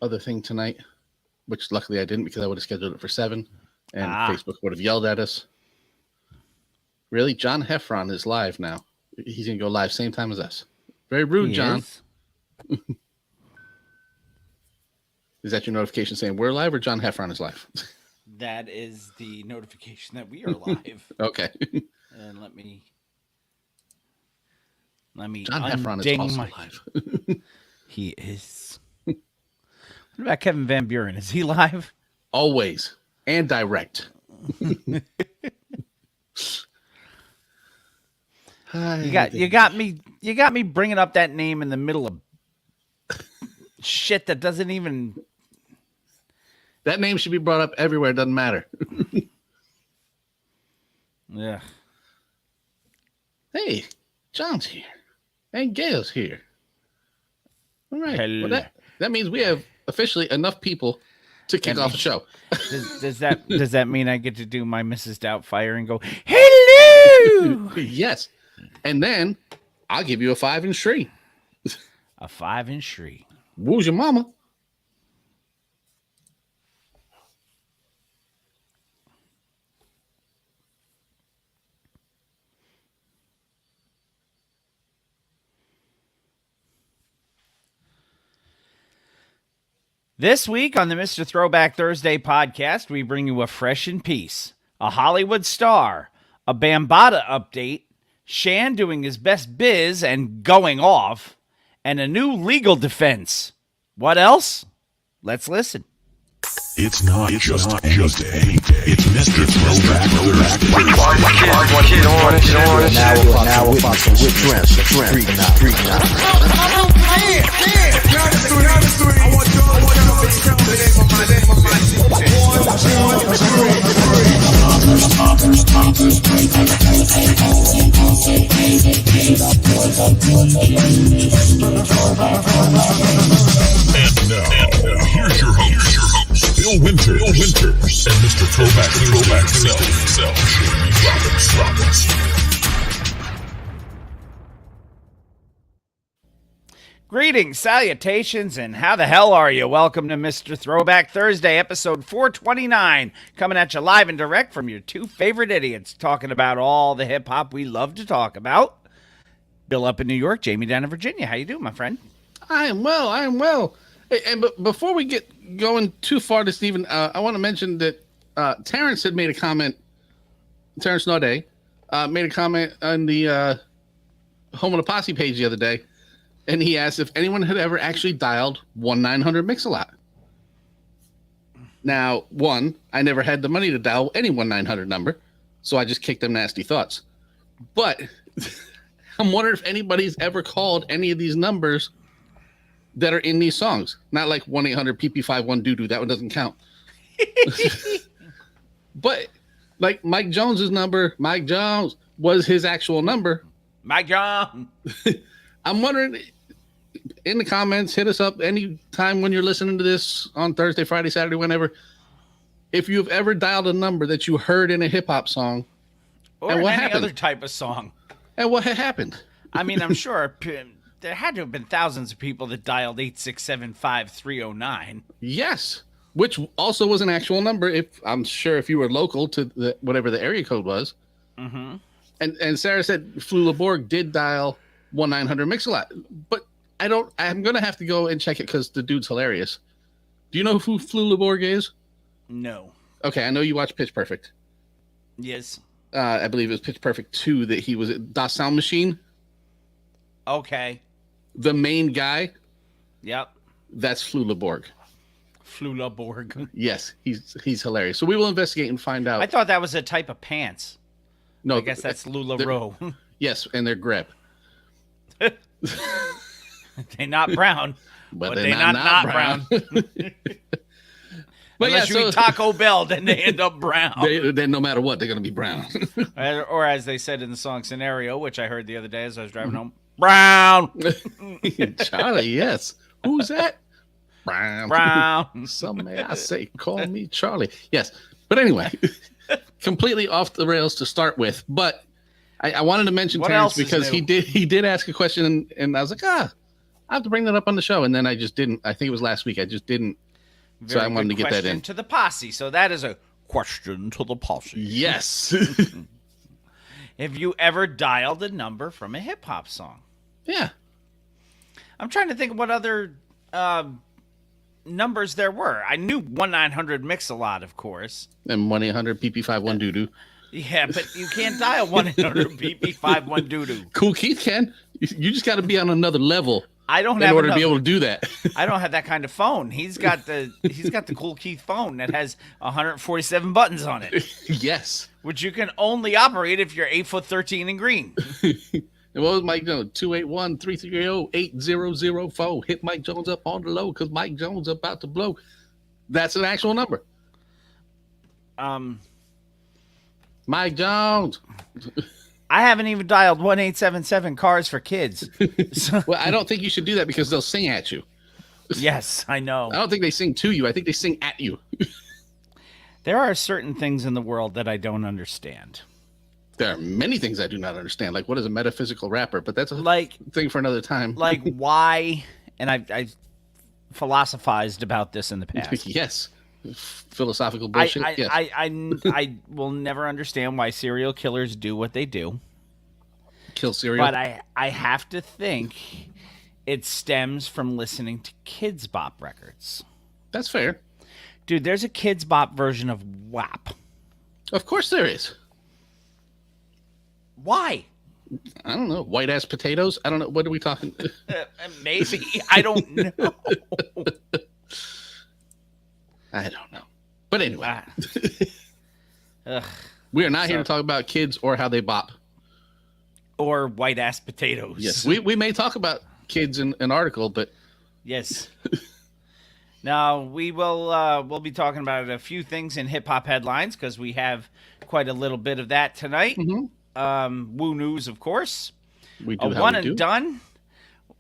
other thing tonight, which luckily I didn't because I would have scheduled it for 7, and Facebook would have yelled at us. Really? John Heffron is live now. He's going to go live same time as us. Very rude, John. Is that your notification saying we're live or John Heffron is live? That is the notification that we are live. Okay. And let me John Heffron is also live. He is. What about Kevin Van Buren? Is he live? Always. And direct. You got me bringing up that name in the middle of shit that doesn't even. That name should be brought up everywhere. It doesn't matter. Yeah. Hey, John's here. And Gail's here. All right. Well, that means we have officially enough people to kick off the show. Does that mean I get to do my Mrs. Doubtfire and go, hello? Yes. And then I'll give you a 5 and Shree. A 5 and Shree. Woo's your mama? This week on the Mr. Throwback Thursday podcast, we bring you a fresh in piece, a Hollywood star, a Bambaataa update, Shan doing his best biz and going off, and a new legal defense. What else? Let's listen. It's not just any day. It's Mr. Throwback Thursday. Now we're about to whip trends. Street now. And now, here's your host, Bill Winters, and Mr. Throwback himself, Jamie Robbins. Greetings, salutations, and how the hell are you? Welcome to Mr. Throwback Thursday, episode 429, coming at you live and direct from your two favorite idiots, talking about all the hip-hop we love to talk about. Bill up in New York, Jamie down in Virginia. How you doing, my friend? I am well. Hey, and before we get going too far this evening, I want to mention that Terrence had made a comment, Terrence Naudet, made a comment on the Home of the Posse page the other day. And he asked if anyone had ever actually dialed 1-900 Mix-a-Lot. Now, I never had the money to dial any 1-900 number, so I just kicked them nasty thoughts. But I'm wondering if anybody's ever called any of these numbers that are in these songs. Not like 1-800-PP51-DOO-DOO. That one doesn't count. But like Mike Jones's number, Mike Jones was his actual number. Mike Jones. I'm wondering, in the comments, hit us up anytime when you're listening to this on Thursday, Friday, Saturday, whenever, if you've ever dialed a number that you heard in a hip-hop song. Or and what any happened. other type of song. And what had happened. I mean, I'm sure there had to have been thousands of people that dialed 8675309. Yes, which also was an actual number. I'm sure if you were local to whatever the area code was. Mm-hmm. And Sarah said Flula Borg did dial 1-900 Mix-a-Lot, but I'm going to have to go and check it because the dude's hilarious. Do you know who Flula Borg is? No. Okay, I know you watch Pitch Perfect. Yes. I believe it was Pitch Perfect 2 that he was at Das Sound Machine. Okay. The main guy. Yep. That's Flula Borg. Flula Borg. Yes, he's hilarious. So we will investigate and find out. I thought that was a type of pants. No, I guess that's LuLaRoe. Yes, and they're grep. They're not brown, but they're not brown. But unless you eat Taco Bell, then they end up brown. Then no matter what, they're going to be brown. Or as they said in the song Scenario, which I heard the other day as I was driving home, brown. Charlie, yes. Who's that? Brown. Some may I say, call me Charlie. Yes. But anyway, completely off the rails to start with. But I wanted to mention What Terrence else is because new? he did ask a question, and I was like, I have to bring that up on the show, and then I just didn't. I think it was last week. I just didn't. So I wanted to get that in. To the posse. So that is a question to the posse. Yes. Have you ever dialed a number from a hip hop song? Yeah. I'm trying to think what other numbers there were. I knew 1-900-MIX-A-LOT, of course. And 1-800-PP51-DOO-DOO. Yeah, but you can't dial 1-800-PP51-DOO-DOO. Cool Keith can. You just got to be on another level. I don't in have order to be able to do that. I don't have that kind of phone. He's got the Cool Keith phone that has 147 buttons on it. Yes. Which you can only operate if you're 8'13" and green. And what was Mike Jones? 281-330-8004. Hit Mike Jones up on the low because Mike Jones about to blow. That's an actual number. Mike Jones. I haven't even dialed 1-877 Cars for Kids. So, Well, I don't think you should do that because they'll sing at you. yes, I know. I don't think they sing to you. I think they sing at you. There are certain things in the world that I don't understand. There are many things I do not understand. Like, what is a metaphysical rapper? But that's a Like thing for another time. why, and I've philosophized about this in the past. Yes. Philosophical bullshit. Yes. I will never understand why serial killers do what they do. Kill cereal. But I have to think it stems from listening to Kids Bop records. That's fair. Dude, there's a Kids Bop version of WAP. Of course there is. Why? I don't know. White ass potatoes? I don't know. What are we talking? Maybe. I don't know. I don't know. But anyway, Ugh. we are not here to talk about kids or how they bop. Or white ass potatoes. Yes. We may talk about kids in an article, but Yes. Now we will we'll be talking about a few things in hip hop headlines because we have quite a little bit of that tonight. Woo News, of course. we do A how one we and do. done,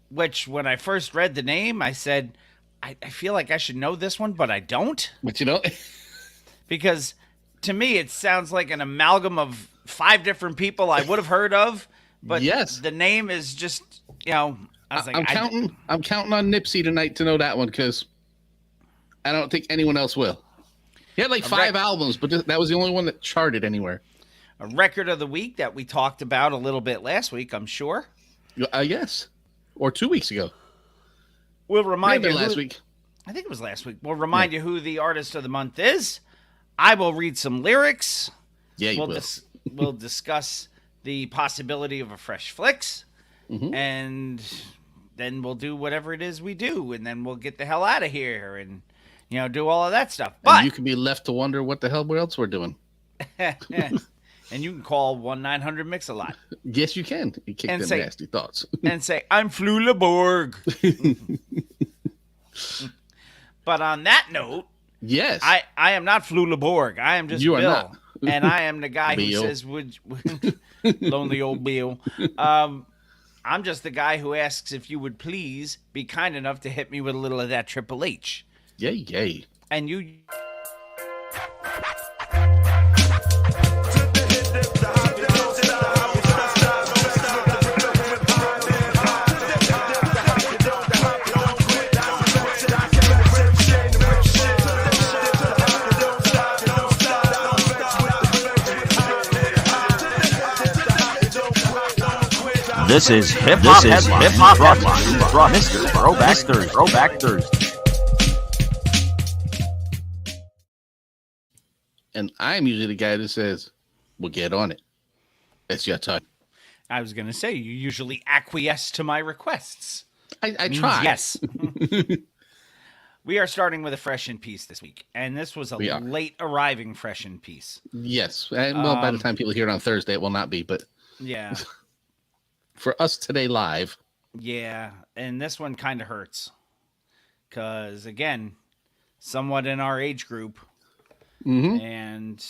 which when I first read the name, I said, I feel like I should know this one, but I don't. But you know, Because to me, it sounds like an amalgam of 5 different people I would have heard of. But Yes. the name is just, I was like, I'm counting on Nipsey tonight to know that one because I don't think anyone else will. He had like 5 albums, but that was the only one that charted anywhere. a record of the week that we talked about a little bit last week, I'm sure. Yes. Or 2 weeks ago. We'll remind Maybe you last who- week. I think it was last week. We'll remind you who the artist of the month is. I will read some lyrics. Yeah, you will. We'll discuss the possibility of a fresh flicks, and then we'll do whatever it is we do, and then we'll get the hell out of here and do all of that stuff. And But you can be left to wonder what the hell else we're doing. and you can call 1-900-MIX-A-LOT Yes, you can. You kick And them say- nasty thoughts. and say I'm Flulaborg. But on that note, Yes. I am not Flulaborg. I am just You are Bill. not. And I am the guy who Bill. says, lonely old Bill. I'm just the guy who asks if you would please be kind enough to hit me with a little of that Triple H. Yay, yay. And you. This is hip hop headlines brought Mr. Throwback Thursday. And I'm usually the guy that says, "We'll get on it. It's your time." I was going to say, you usually acquiesce to my requests. I Means try. Yes. We are starting with a Fresh in Peace this week. And this was a We are. late arriving Fresh in Peace. Yes. And, well, by the time people hear it on Thursday, it will not be. But Yeah. for us today live, Yeah, and this one kind of hurts because, again, somewhat in our age group, and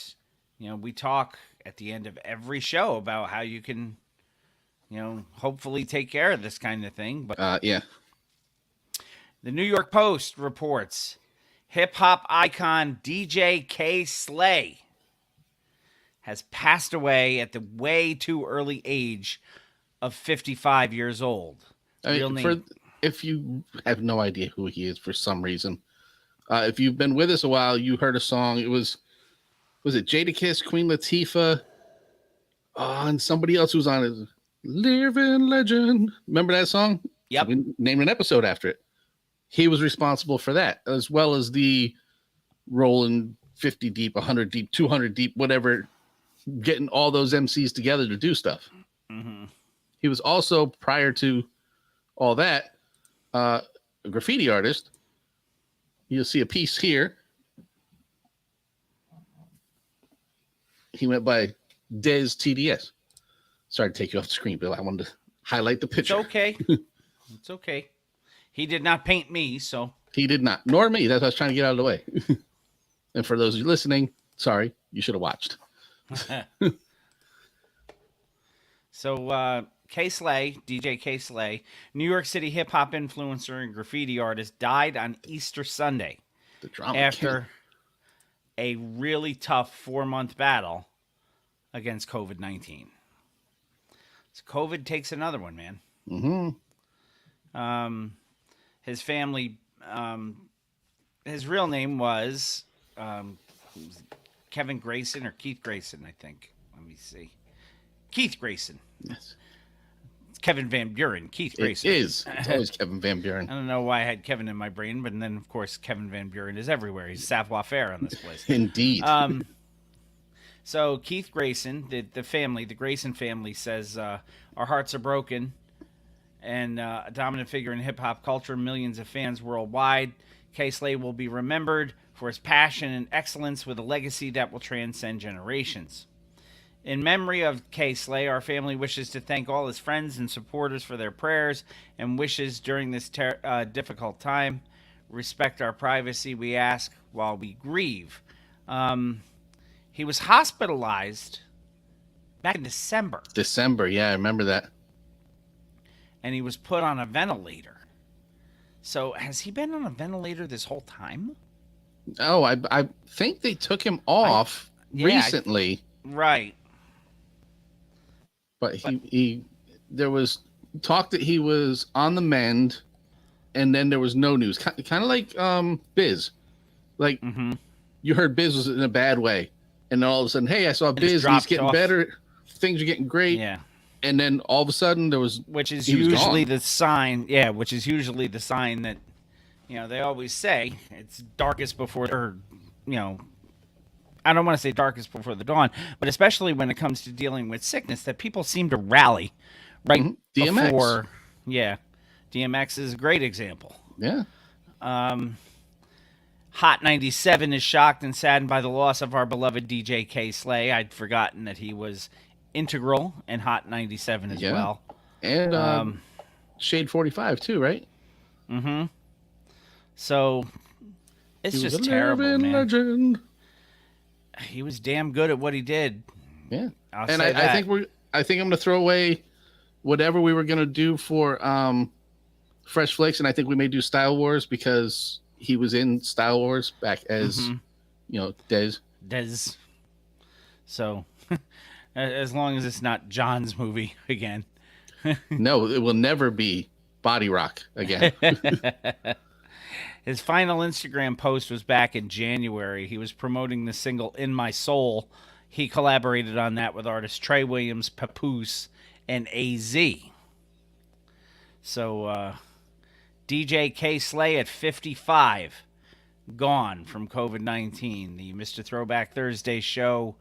we talk at the end of every show about how you can, hopefully take care of this kind of thing. But yeah. the New York Post reports hip hop icon DJ K Slay has passed away at the way too early age of 55 years old. I Real mean, name. if you have no idea who he is for some reason, if you've been with us a while, you heard a song. It was it Jadakiss, Queen Latifah, and somebody else who was on it. Living Legend. Remember that song? Yep. We named an episode after it. He was responsible for that, as well as the rolling 50 deep, 100 deep, 200 deep, whatever, getting all those MCs together to do stuff. Mm-hmm. He was also, prior to all that, a graffiti artist. You'll see a piece here. He went by Des TDS. Sorry to take you off the screen, Bill. I wanted to highlight the picture. It's okay. It's okay. He did not paint me, so. He did not, nor me. That's what I was trying to get out of the way. And for those of you listening, sorry, you should have watched. So, K Slay, DJ K Slay, New York City hip hop influencer and graffiti artist, died on Easter Sunday The drama after a really tough 4-month battle against COVID-19. So COVID takes another one, man. Mm-hmm. His family, his real name was Kevin Grayson or Keith Grayson, I think. Let me see. Keith Grayson. Yes. It's Kevin Van Buren. Keith Grayson. It is. It's always Kevin Van Buren. I don't know why I had Kevin in my brain, but then, of course, Kevin Van Buren is everywhere. He's savoir-faire on this place. Indeed. So Keith Grayson, the Grayson family says, our hearts are broken, and a dominant figure in hip-hop culture, millions of fans worldwide. K Slay will be remembered for his passion and excellence with a legacy that will transcend generations. In memory of K Slay, our family wishes to thank all his friends and supporters for their prayers and wishes during this difficult time. Respect our privacy, we ask, while we grieve. He was hospitalized back in December. Yeah, I remember that. And he was put on a ventilator. So has he been on a ventilator this whole time? Oh, I think they took him off recently. Right. But he there was talk that he was on the mend, and then there was no news. Kind of like Biz. Like you heard Biz was in a bad way, and then all of a sudden, hey, I saw Biz. He's getting better. Things are getting great. Yeah. And then all of a sudden, which is usually the sign. Yeah, which is usually the sign that, they always say it's darkest before, I don't want to say darkest before the dawn, but especially when it comes to dealing with sickness, that people seem to rally right DMX. before. Yeah, DMX is a great example. Yeah. Hot 97 is shocked and saddened by the loss of our beloved DJ K Slay. I'd forgotten that he was integral in Hot 97 as well. And Shade 45 too, right? Mm-hmm. So it's just terrible, man. Legend. He was damn good at what he did. Yeah. I think I'm gonna throw away whatever we were gonna do for Fresh Flicks, and I think we may do Style Wars because he was in Style Wars back as Dez. So as long as it's not John's movie again. No, it will never be Body Rock again. His final Instagram post was back in January. He was promoting the single In My Soul. He collaborated on that with artists Trey Williams, Papoose, and AZ. So DJ K Slay at 55, gone from COVID-19. The Mr. Throwback Thursday show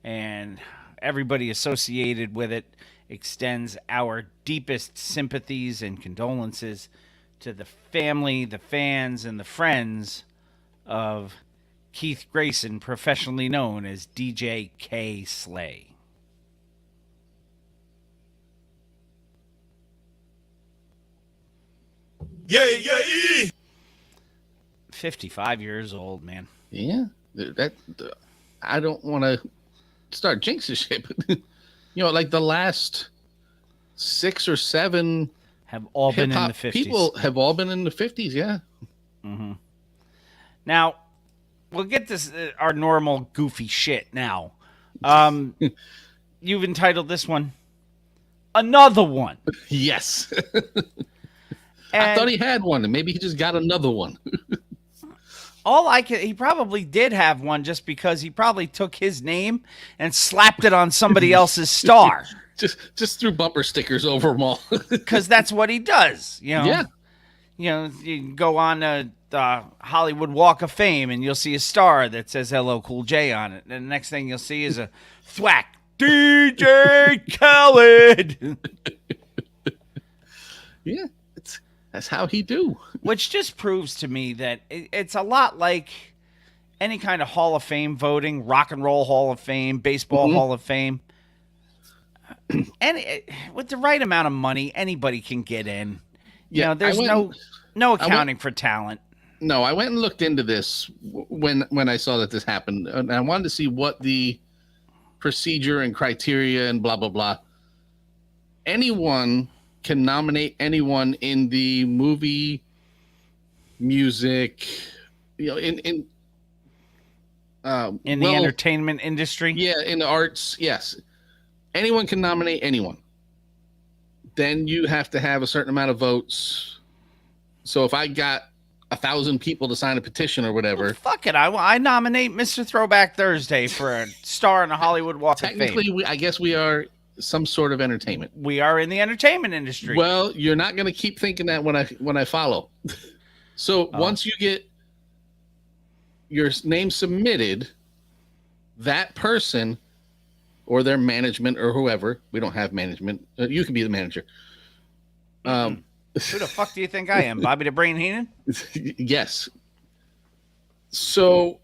and everybody associated with it extends our deepest sympathies and condolences to the family, the fans, and the friends of Keith Grayson, professionally known as DJ K Slay. Yeah. 55 years old, man. Yeah. I don't want to start jinxing shit, but like the last 6 or 7 have all been in the 50s. People have all been in the 50s, yeah. Mm-hmm. Now, we'll get this our normal goofy shit now. You've entitled this one Another One. Yes. I thought he had one, and maybe he just got another one. He probably did have one just because he probably took his name and slapped it on somebody else's star. Just threw bumper stickers over them all. Because that's what he does, you know. Yeah. You know, you can go on the Hollywood Walk of Fame and you'll see a star that says "Hello Cool J" on it. And the next thing you'll see is a thwack DJ Khaled. Yeah, that's how he do. Which just proves to me that it's a lot like any kind of Hall of Fame voting, Rock and Roll Hall of Fame, Baseball Hall of Fame. And with the right amount of money, anybody can get in. You know, there's no accounting for talent. No, I went and looked into this when I saw that this happened, and I wanted to see what the procedure and criteria and blah blah blah. Anyone can nominate anyone in the movie, music, you know, in the entertainment industry. Yeah, in the arts, yes. Anyone can nominate anyone. Then you have to have a certain amount of votes. So if I got 1,000 people to sign a petition or whatever, well, fuck it, I nominate Mr. Throwback Thursday for a star in the Hollywood Walk of Fame. Technically, I guess we are some sort of entertainment. We are in the entertainment industry. Well, you're not going to keep thinking that when I follow. So once you get your name submitted, that person or their management or whoever, we don't have management. You can be the manager. Who the fuck do you think I am, Bobby the Brain Heenan? Yes. So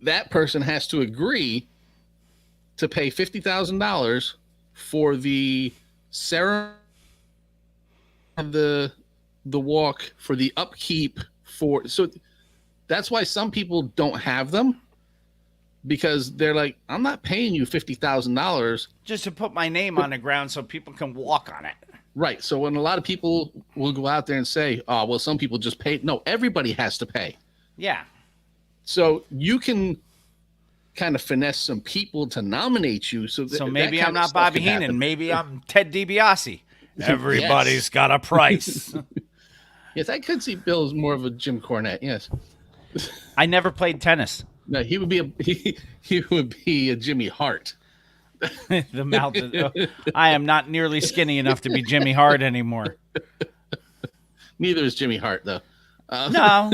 that person has to agree to pay $50,000 for the ceremony, the walk, for the upkeep, so that's why some people don't have them, because they're like, I'm not paying you $50,000 just to put my name on the ground so people can walk on it. Right. So when a lot of people will go out there and say, oh, well, some people just pay. No, everybody has to pay. Yeah. So you can kind of finesse some people to nominate you. So maybe I'm not Bobby Heenan. Maybe I'm Ted DiBiase. Everybody's got a price. Yes, I could see Bill as more of a Jim Cornette. Yes. I never played tennis. No, he would be a Jimmy Hart. The mouth. I am not nearly skinny enough to be Jimmy Hart anymore. Neither is Jimmy Hart, though. No.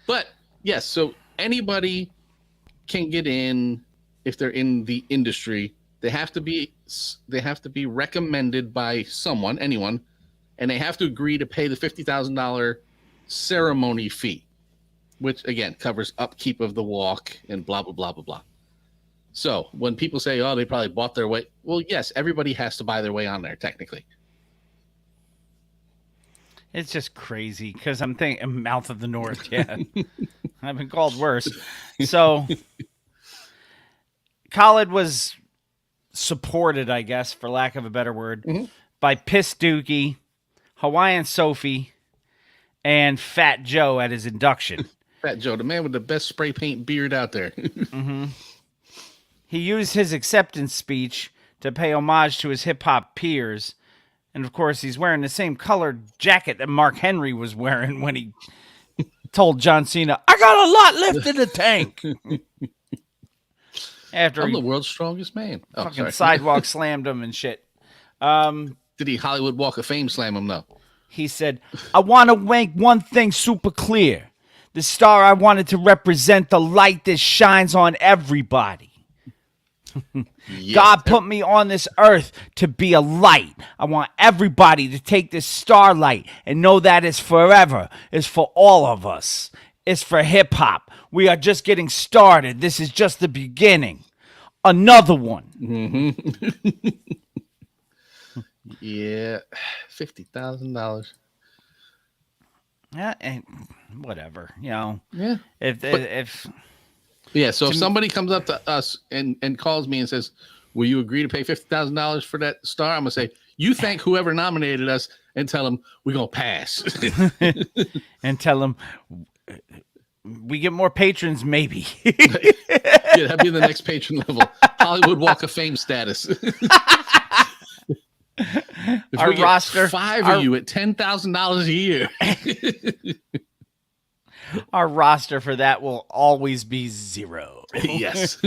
But yes, so anybody can get in if they're in the industry. They have to be recommended by anyone, and they have to agree to pay the $50,000 ceremony fee, which again covers upkeep of the walk and blah blah blah blah blah. So when people say, "Oh, they probably bought their way," well, yes, everybody has to buy their way on there technically. It's just crazy because I'm thinking Mouth of the North. Yeah, I've been called worse. So Khaled was supported, I guess, for lack of a better word, by Piss Dookie, Hawaiian Sophie, and Fat Joe at his induction. Fat Joe, the man with the best spray paint beard out there. He used his acceptance speech to pay homage to his hip-hop peers. And, of course, he's wearing the same colored jacket that Mark Henry was wearing when he told John Cena, I got a lot left in the tank. After I'm the world's strongest man. Oh, fucking sorry. sidewalk slammed him and shit. Did he Hollywood Walk of Fame slam him, though? He said, I want to make one thing super clear. The star I wanted to represent the light that shines on everybody. Yes. God put me on this earth to be a light. I want everybody to take this starlight and know that it's forever. It's for all of us. It's for hip hop. We are just getting started. This is just the beginning. Another one. Yeah, $50,000. Yeah, and whatever, you know. Yeah. If Yeah, so if somebody comes up to us and calls me and says, will you agree to pay $50,000 for that star? I'm going to say, you thank whoever nominated us and tell them we're going to pass. and tell them we get more patrons, maybe. Yeah, that'd be the next patron level. Hollywood Walk of Fame status. If Our we get roster- 5 our- of you at $10,000 a year. Our roster for that will always be 0. Yes.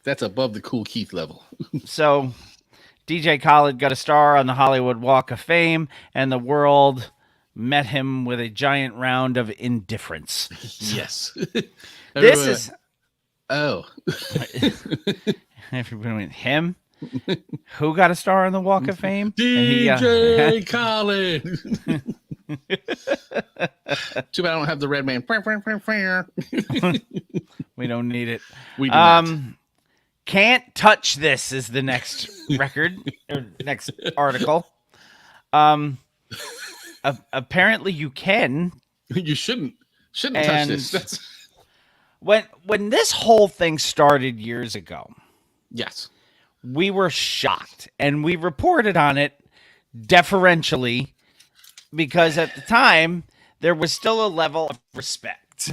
That's above the Cool Keith level. So DJ Khaled got a star on the Hollywood Walk of Fame, and the world met him with a giant round of indifference. Yes. This Everyone is went, oh. everybody went, him? Who got a star on the Walk of Fame? DJ Khaled. Too bad I don't have the red man. We don't need it. We do not. Can't Touch This is the next record or next article. Apparently you can. You shouldn't touch and- this. That's When this whole thing started years ago, yes. we were shocked and we reported on it deferentially because at the time there was still a level of respect.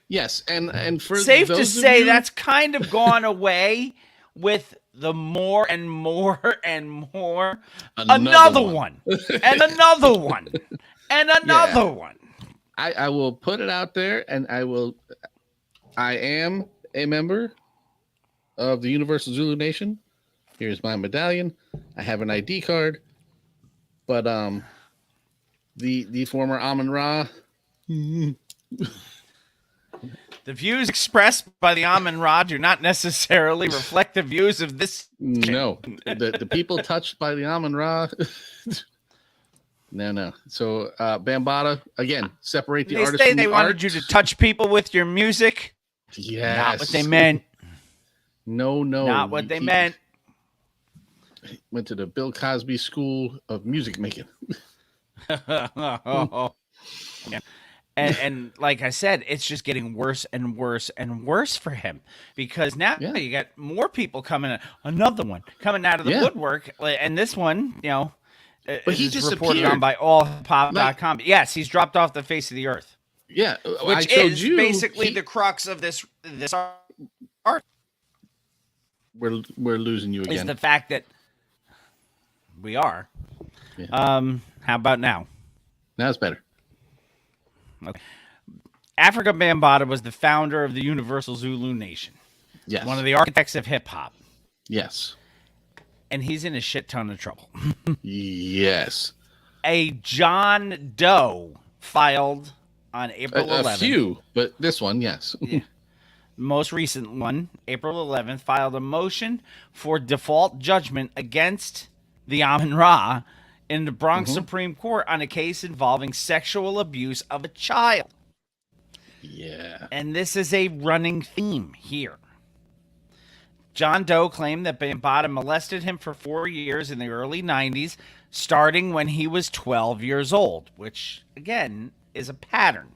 Yes, and for Safe to those of say you- that's kind of gone away with the more and more and more. Another one. And another one. And another one. I will put it out there, and I am a member of the Universal Zulu Nation. Here's my medallion. I have an ID card, but the former Amun Ra. The views expressed by the Amun Ra do not necessarily reflect the views of this. No, the people touched by the Amun Ra. No. So Bambaataa, again, separate the They artist say from they the wanted art. you to touch people with your music. Yes. Not what they meant. No. Not what they He meant. Went to the Bill Cosby School of Music Making. Yeah. And like I said, it's just getting worse and worse and worse for him because now Yeah. you got more people coming. Another one coming out of the Yeah. woodwork, and this one, But he is reported disappeared. on by allhiphop.com. Yes, he's dropped off the face of the earth, Yeah, I which showed is you. basically he- the crux of this art. We're losing you Is again. the fact that we are. Yeah. How about now? Now it's better. Afrika Bambaataa was the founder of the Universal Zulu Nation, Yes. one of the architects of hip hop, Yes. and he's in a shit ton of trouble. Yes. A John Doe filed on April A 11th. few, but this one, yes. Most recent one, April 11th, filed a motion for default judgment against the Amun Ra in the Bronx Supreme Court on a case involving sexual abuse of a child. Yeah. And this is a running theme here. John Doe claimed that Bambaataa molested him for 4 years in the early 90s, starting when he was 12 years old, which, again, is a pattern.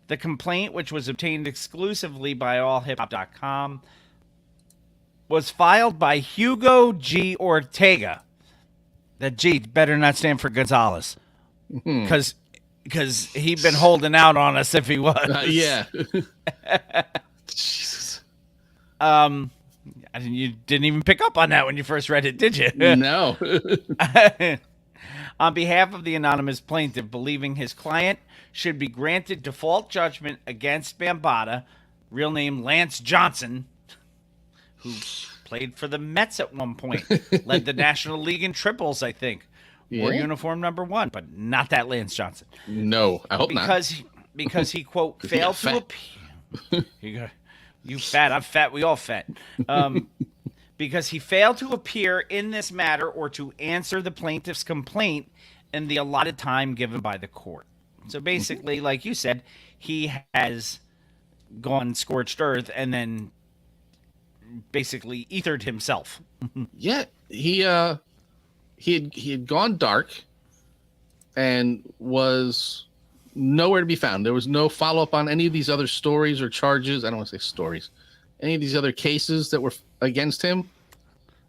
The complaint, which was obtained exclusively by allhiphop.com, was filed by Hugo G. Ortega. That G better not stand for Gonzalez, because he'd been holding out on us if he was. Yeah. Jesus. You didn't even pick up on that when you first read it, did you? No. On behalf of the anonymous plaintiff, believing his client should be granted default judgment against Bambaataa, real name Lance Johnson, who played for the Mets at one point, led the National League in triples, I think. Wore Yeah. uniform number 1, but not that Lance Johnson. No. I hope not. Because he quote he failed got to fat. appear. You fat, I'm fat, we all fat. Because he failed to appear in this matter or to answer the plaintiff's complaint in the allotted time given by the court. So basically, like you said, he has gone scorched earth and then basically ethered himself. Yeah, he had gone dark and was nowhere to be found. There was no follow up on any of these other stories or charges. I don't want to say stories. Any of these other cases that were against him.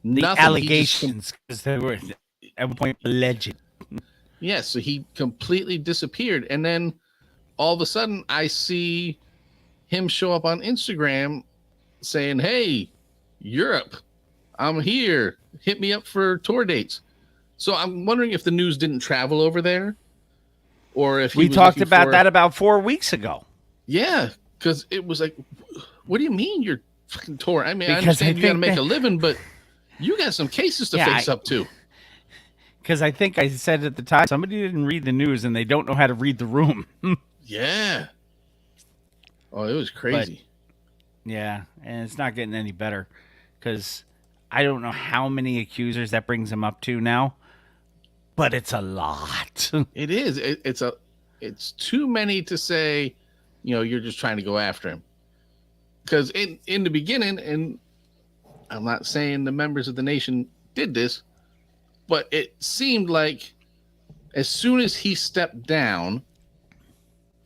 The Nothing. He just allegations, because they were at one point alleged. Yes, so he completely disappeared. And then all of a sudden, I see him show up on Instagram saying, "Hey, Europe, I'm here. Hit me up for tour dates." So I'm wondering if the news didn't travel over there, or if he We was talked looking about for- that about 4 weeks ago. Yeah, because it was like, what do you mean you're fucking torn? I mean, I Because I understand you got to think make that- a living, but you got some cases to Yeah, face up to. Because I think I said at the time, somebody didn't read the news and they don't know how to read the room. Yeah. Oh, it was crazy. Yeah, and it's not getting any better because I don't know how many accusers that brings him up to now, but it's a lot. It is. It's too many to say, you're just trying to go after him. Because in the beginning, and I'm not saying the members of the nation did this, but it seemed like as soon as he stepped down,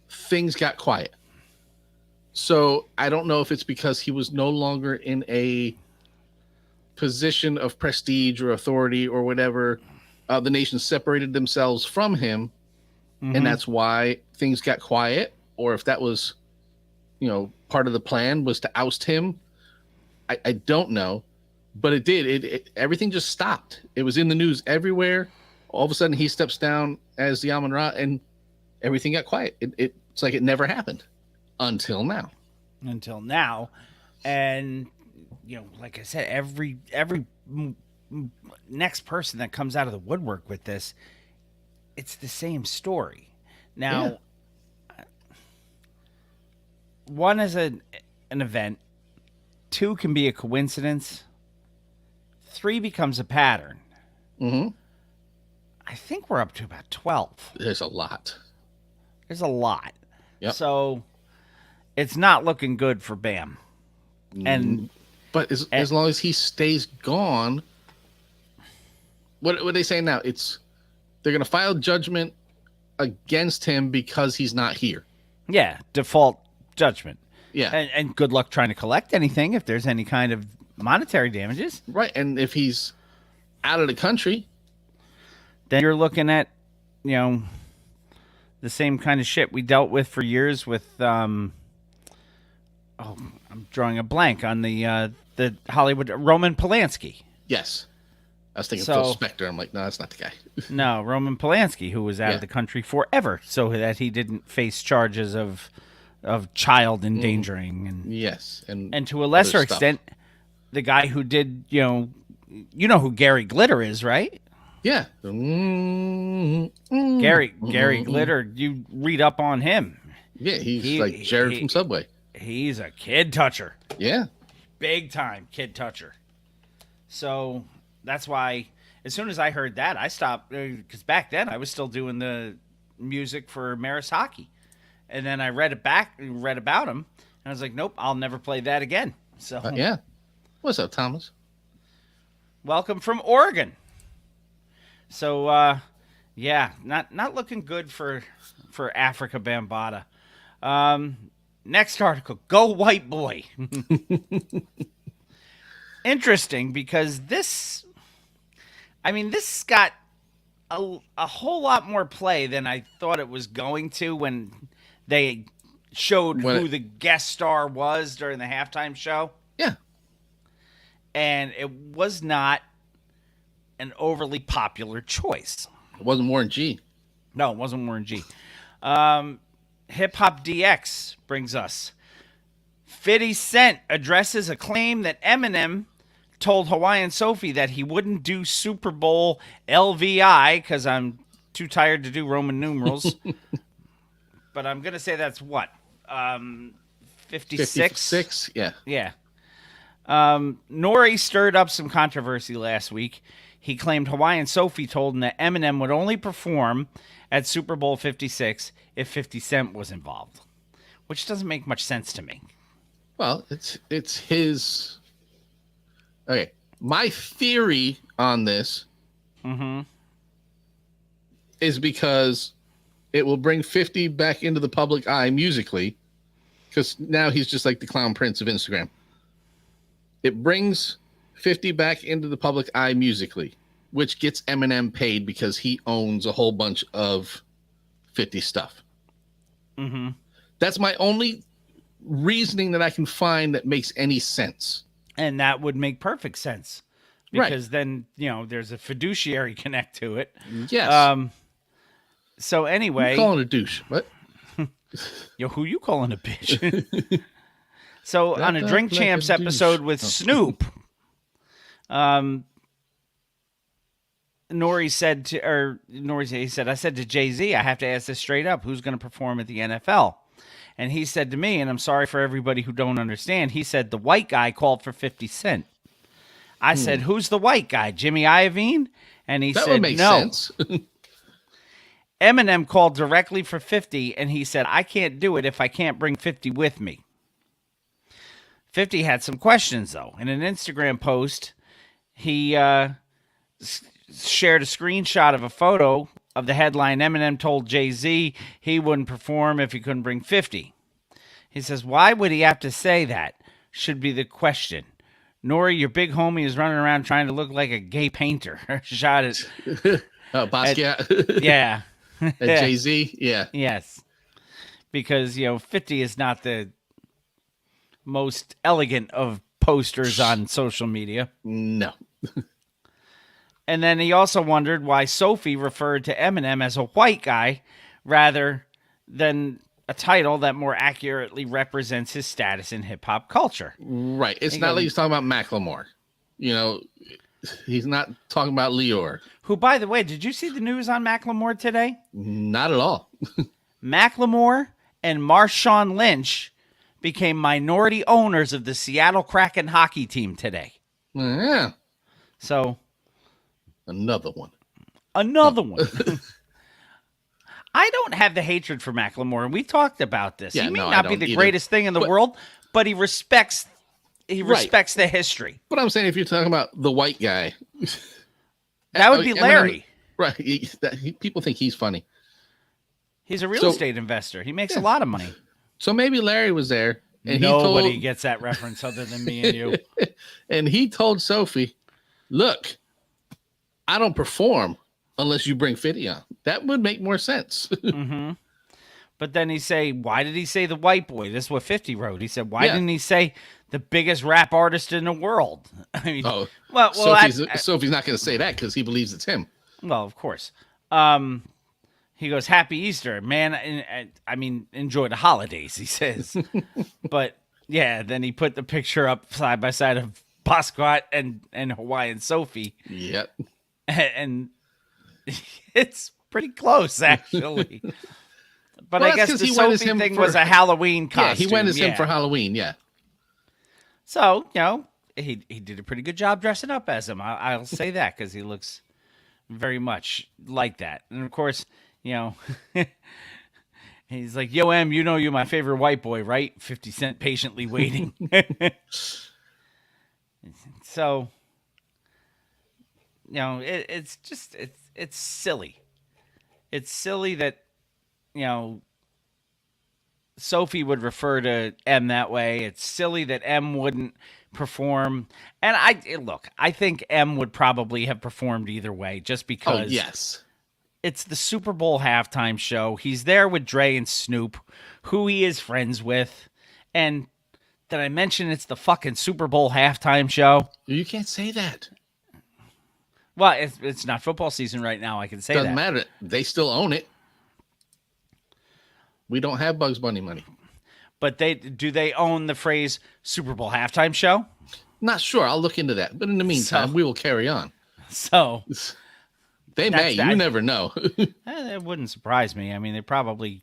things got quiet. So I don't know if it's because he was no longer in a position of prestige or authority or whatever. The nation separated themselves from him, and that's why things got quiet. Or if that was, part of the plan was to oust him. I don't know, but it did. Everything just stopped. It was in the news everywhere. All of a sudden, he steps down as the Amun Ra, and everything got quiet. It's like it never happened until now. Until now, and like I said, every next person that comes out of the woodwork with this, it's the same story. Now, one is an event, two can be a coincidence, three becomes a pattern. Mm-hmm. I think we're up to about 12. There's a lot. There's a lot. Yep. So it's not looking good for Bam. And But as long as he stays gone, what they say now? They're going to file judgment against him because he's not here. yeah, default judgment. Yeah, And good luck trying to collect anything if there's any kind of monetary damages. right. And if he's out of the country, Then you're looking at, the same kind of shit we dealt with for years with, I'm drawing a blank on the Hollywood, Roman Polanski. yes. I was thinking So- Phil Spector. I'm like, no, that's not the guy. No, Roman Polanski, who was out Yeah. of the country forever so that he didn't face charges of child endangering Yes, and and to a lesser other stuff. extent, the guy who did, you know who Gary Glitter is, right? Yeah. Gary Glitter, you read up on him. Yeah, he's He- like Jared he- from Subway. He's a kid toucher. Yeah. Big time kid toucher. So that's why as soon as I heard that, I stopped because back then I was still doing the music for Maris Hockey. And then I read about him, and I was like, nope, I'll never play that again. So Yeah. What's up, Thomas? welcome from Oregon. So yeah, not looking good for Africa Bambaataa. Next article, go white boy. Interesting because this got a whole lot more play than I thought it was going to when they showed When who it- the guest star was during the halftime show. Yeah. And it was not an overly popular choice. It wasn't Warren G. No, it wasn't Warren G. Hip Hop DX brings us 50 Cent addresses a claim that Eminem told Hawaiian Sophie that he wouldn't do Super Bowl LVI because I'm too tired to do Roman numerals. But I'm going to say that's what? 56? 56? Yeah. Yeah. Nori stirred up some controversy last week. He claimed Hawaiian Sophie told him that Eminem would only perform at Super Bowl 56 if 50 Cent was involved, which doesn't make much sense to me. Well, it's his. Okay. My theory on this is because it will bring 50 back into the public eye musically, because now he's just like the clown prince of Instagram. It brings 50 back into the public eye musically, which gets Eminem paid because he owns a whole bunch of 50 stuff. Mm-hmm. That's my only reasoning that I can find that makes any sense. And that would make perfect sense. because then, there's a fiduciary connect to it. Yes. So I'm anyway, calling a douche. What? who you calling a bitch? So on a That Drink like Champs a douche. episode with Oh. Snoop, Nori said he said, I said to Jay-Z, I have to ask this straight up, who's going to perform at the NFL? And he said to me, and I'm sorry for everybody who don't understand, he said the white guy called for 50 Cent. I said, who's the white guy, Jimmy Iovine? And he That said, would make no. sense. Eminem called directly for 50, and he said, I can't do it if I can't bring 50 with me. 50 had some questions, though. In an Instagram post, he shared a screenshot of a photo of the headline, Eminem told Jay-Z he wouldn't perform if he couldn't bring 50. He says, why would he have to say that? Should be the question. Nori, your big homie is running around trying to look like a gay painter. Shot it. Basquiat. Yeah. At Jay-Z. Yeah. Yes. Because, 50 is not the most elegant of posters on social media. No. And then he also wondered why Sophie referred to Eminem as a white guy rather than a title that more accurately represents his status in hip-hop culture. Right. It's He not goes- like he's talking about Macklemore. He's not talking about Lior. Who, by the way, did you see the news on Macklemore today? Not at all. Macklemore and Marshawn Lynch became minority owners of the Seattle Kraken hockey team today. Yeah. So, Another one. another one. I don't have the hatred for Macklemore, and we talked about this. Yeah, he may no, I not be don't the either. greatest thing in the But- world, but he respects Right. the history. But I'm saying if you're talking about the white guy. That would be Eminem- Larry. Right. People think he's funny. He's a real So- estate investor. He makes a lot of money. So maybe Larry was there and Nobody he told gets that reference other than me and you. and he told Sophie, look, I don't perform unless you bring 50 on. That would make more sense. But then he say, why did he say the white boy? This is what 50 wrote. He said, why Yeah. didn't he say the biggest rap artist in the world? I mean, Oh, well, Sophie's not going to say that because he believes it's him. well, of course. He goes, Happy Easter, man. I mean, enjoy the holidays, he says. But yeah, then he put the picture up side by side of Basquiat and Hawaiian Sophie. Yep. And it's pretty close, actually. But Well, I that's guess 'cause the he went as Sophie him thing for- was a Halloween Yeah, costume. he went as him yeah. for Halloween. Yeah. So, he did a pretty good job dressing up as him. I'll say that because he looks very much like that. And of course, he's like, yo, M, you're my favorite white boy, right? 50 Cent patiently waiting. So, it's just, it's silly. It's silly that, Sophie would refer to M that way. It's silly that M wouldn't perform. And I think M would probably have performed either way just Oh, because yes. it's the Super Bowl halftime show. He's there with Dre and Snoop, who he is friends with. And did I mention it's the fucking Super Bowl halftime show? You can't say that. Well, it's not football season right now. I can say Doesn't that. matter. They still own it. We don't have Bugs Bunny money. But do they own the phrase Super Bowl halftime show? Not sure. I'll look into that. But in the meantime, So- we will carry on. So They may. That's- You never know. it wouldn't surprise me. I mean, they probably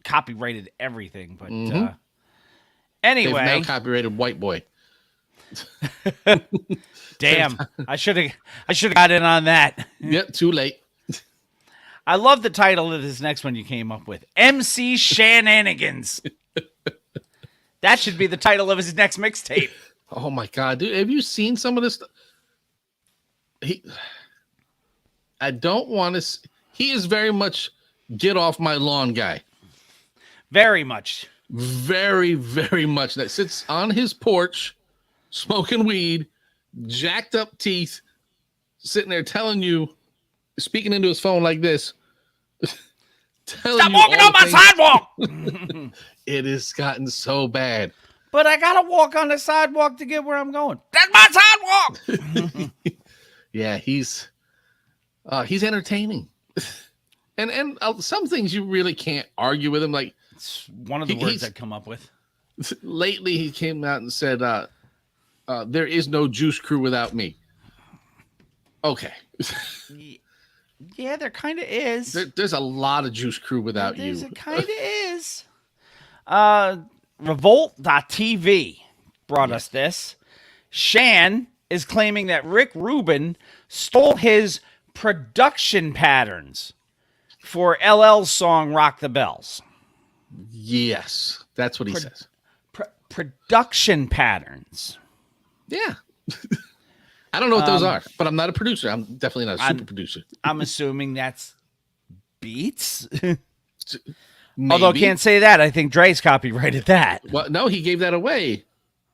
copyrighted everything. But They've now anyway, copyrighted White Boy. damn, I should have got in on that. Yep, too late. I love the title of this next one you came up with. MC Shenanigans. That should be the title of his next mixtape. Oh my god, dude! Have you seen some of this stuff? I don't want to. He is very much get off my lawn guy. Very much. Very, very much. That sits on his porch, smoking weed, jacked up teeth, sitting there telling you, speaking into his phone like this. telling Stop you walking all on my things- sidewalk. It has gotten so bad. But I gotta walk on the sidewalk to get where I'm going. That's my sidewalk. Yeah, he's entertaining. And some things you really can't argue with him. Like It's one of the words I come up with. lately, he came out and said, "There is no Juice Crew without me." Okay, Yeah, there kind of is. there's a lot of Juice Crew without There's you. a kind of is. Revolt.tv brought us this. Shan is claiming that Rick Rubin stole his production patterns for LL's song Rock the Bells. Yes, that's what he says. Production patterns. Yeah. I don't know what those are, but I'm not a producer. I'm definitely not a super producer. I'm assuming that's beats. Maybe. Although can't say that. I think Dre's copyrighted that. Well, no, he gave that away.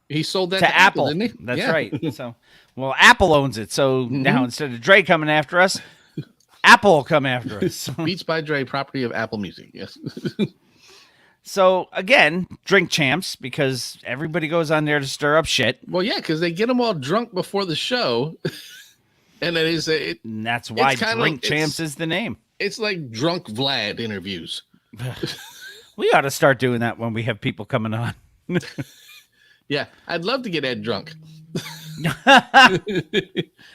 He sold that To Apple. didn't he? That's Yeah. right. So, well, Apple owns it. So now instead of Dre coming after us, Apple will come after us. Beats by Dre, property of Apple Music. Yes. So again, drink champs, because everybody goes on there to stir up shit. Well, yeah, because they get them all drunk before the show, and it is And that's why It's kinda- Drink it's- Champs is the name. it's like drunk Vlad interviews. We ought to start doing that when we have people coming on. Yeah, I'd love to get Ed drunk.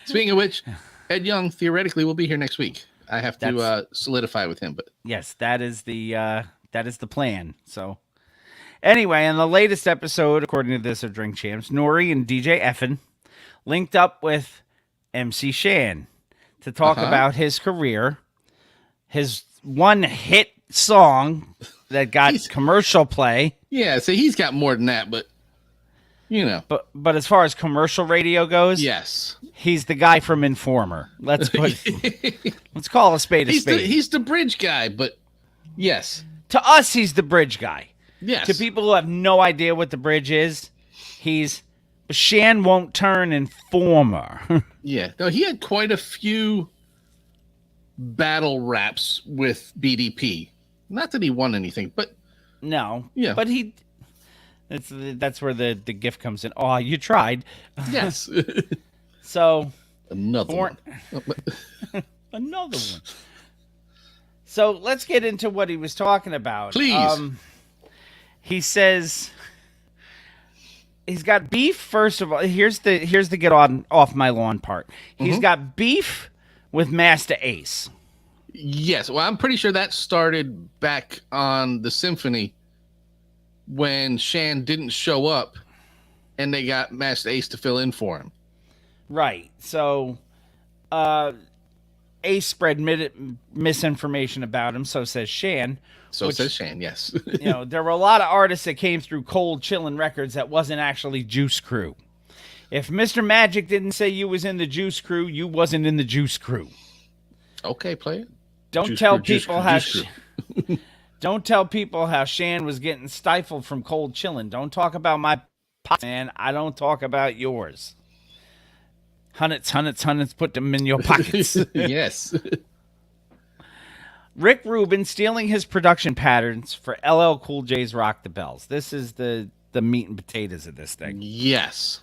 Speaking of which, Ed Young theoretically will be here next week. I have to solidify with him, but Yes, that is the plan. So anyway, in the latest episode, according to this of Drink Champs, Nori and DJ Effin linked up with MC Shan to talk about his career, his one hit song that got commercial play. yeah, so he's got more than that, but you know, But as far as commercial radio goes, yes, he's the guy from Informer. Let's call a spade a spade. he's the bridge guy, but yes, To us, he's the bridge guy. yes, To people who have no idea what the bridge is, he's Shan won't turn Informer. yeah. No, he had quite a few battle raps with BDP. Not that he won anything, but No. Yeah. But that's where the gift comes in. Oh, you tried. yes, So another Born- one. another one. So let's get into what he was talking about. Please. He says he's got beef. First of all, here's the get on off my lawn part. He's got beef with Master Ace. Yes, well, I'm pretty sure that started back on the symphony when Shan didn't show up, and they got Master Ace to fill in for him. Right. So Ace spread misinformation about him, so says Shan. So says Shan, yes. You know, there were a lot of artists that came through Cold Chillin' Records that wasn't actually Juice Crew. If Mr. Magic didn't say you was in the Juice Crew, you wasn't in the Juice Crew. Okay, play it. Don't Juice tell Crew, Juice people Crew, how Juice don't tell people how Shan was getting stifled from Cold Chillin'. Don't talk about my pots, man. I don't talk about yours. Hundreds, put them in your pockets. Yes. Rick Rubin stealing his production patterns for LL Cool J's Rock the Bells. This is the meat and potatoes of this thing. Yes.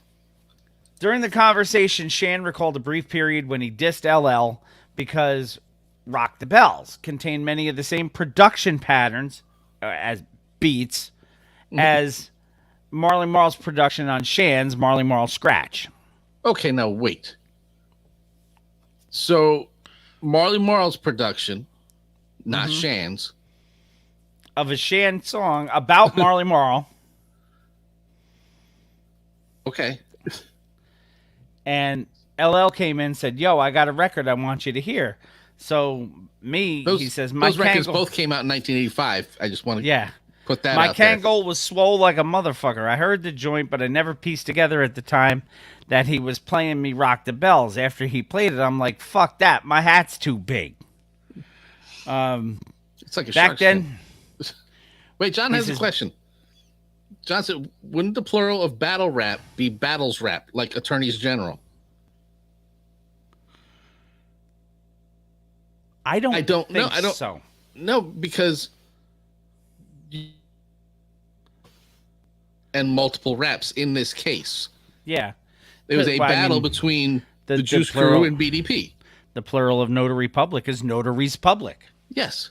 During the conversation, Shan recalled a brief period when he dissed LL because Rock the Bells contained many of the same production patterns as beats as Marley Marl's production on Shan's Marley Marl Scratch. Okay, now wait. So, Marley Marl's production, not Shan's. Of a Shan song about Marley Marl, Okay. and LL came in and said, "Yo, I got a record I want you to hear." So he says, "My those records Kangol-" both came out in 1985. I just want to Yeah. put that My out there. Kangol was swole like a motherfucker. I heard the joint, but I never pieced together at the time that he was playing me Rock the Bells. After he played it, I'm like, fuck that. My hat's too big. It's like a Back Sharks fan. then, Wait, John He has a says- question. John said, wouldn't the plural of battle rap be battles rap, like attorneys general? I don't know. think I don't. and multiple raps in this case. Yeah. It was a Well, I battle mean, between the the Juice plural- Crew and BDP. The plural of Notary Public is Notaries Public. Yes.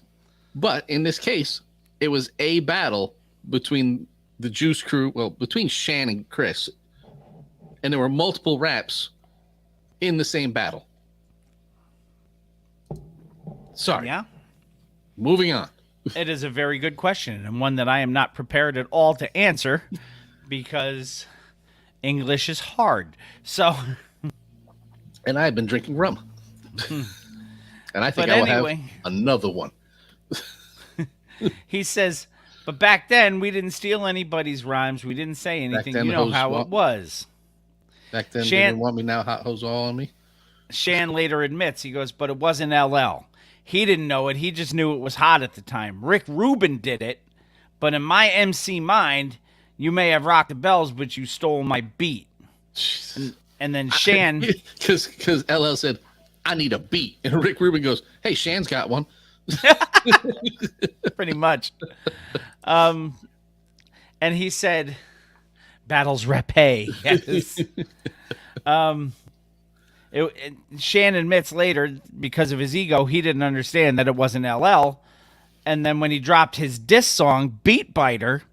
But in this case, it was a battle between the Juice Crew, well, between Shan and Chris. And there were multiple raps in the same battle. Sorry. Yeah. Moving on. It is a very good question, and one that I am not prepared at all to answer because English is hard. So, And I have been drinking rum. And I think But I will anyway. have another one. he says, but back then we didn't steal anybody's rhymes. We didn't say anything. then You know hoes how wa- it was. Back then, they Shan- didn't want me, now hot hose all on me. Shan later admits, he goes, but it wasn't LL. He didn't know it. He just knew it was hot at the time. Rick Rubin did it. But in my MC mind, you may have rocked the bells, but you stole my beat. And then Shan, Because LL said, I need a beat. And Rick Rubin goes, hey, Shan's got one. pretty much. And he said, battles repay. Yes. Shan admits later, because of his ego, he didn't understand that it wasn't LL. And then when he dropped his diss song, Beat Biter,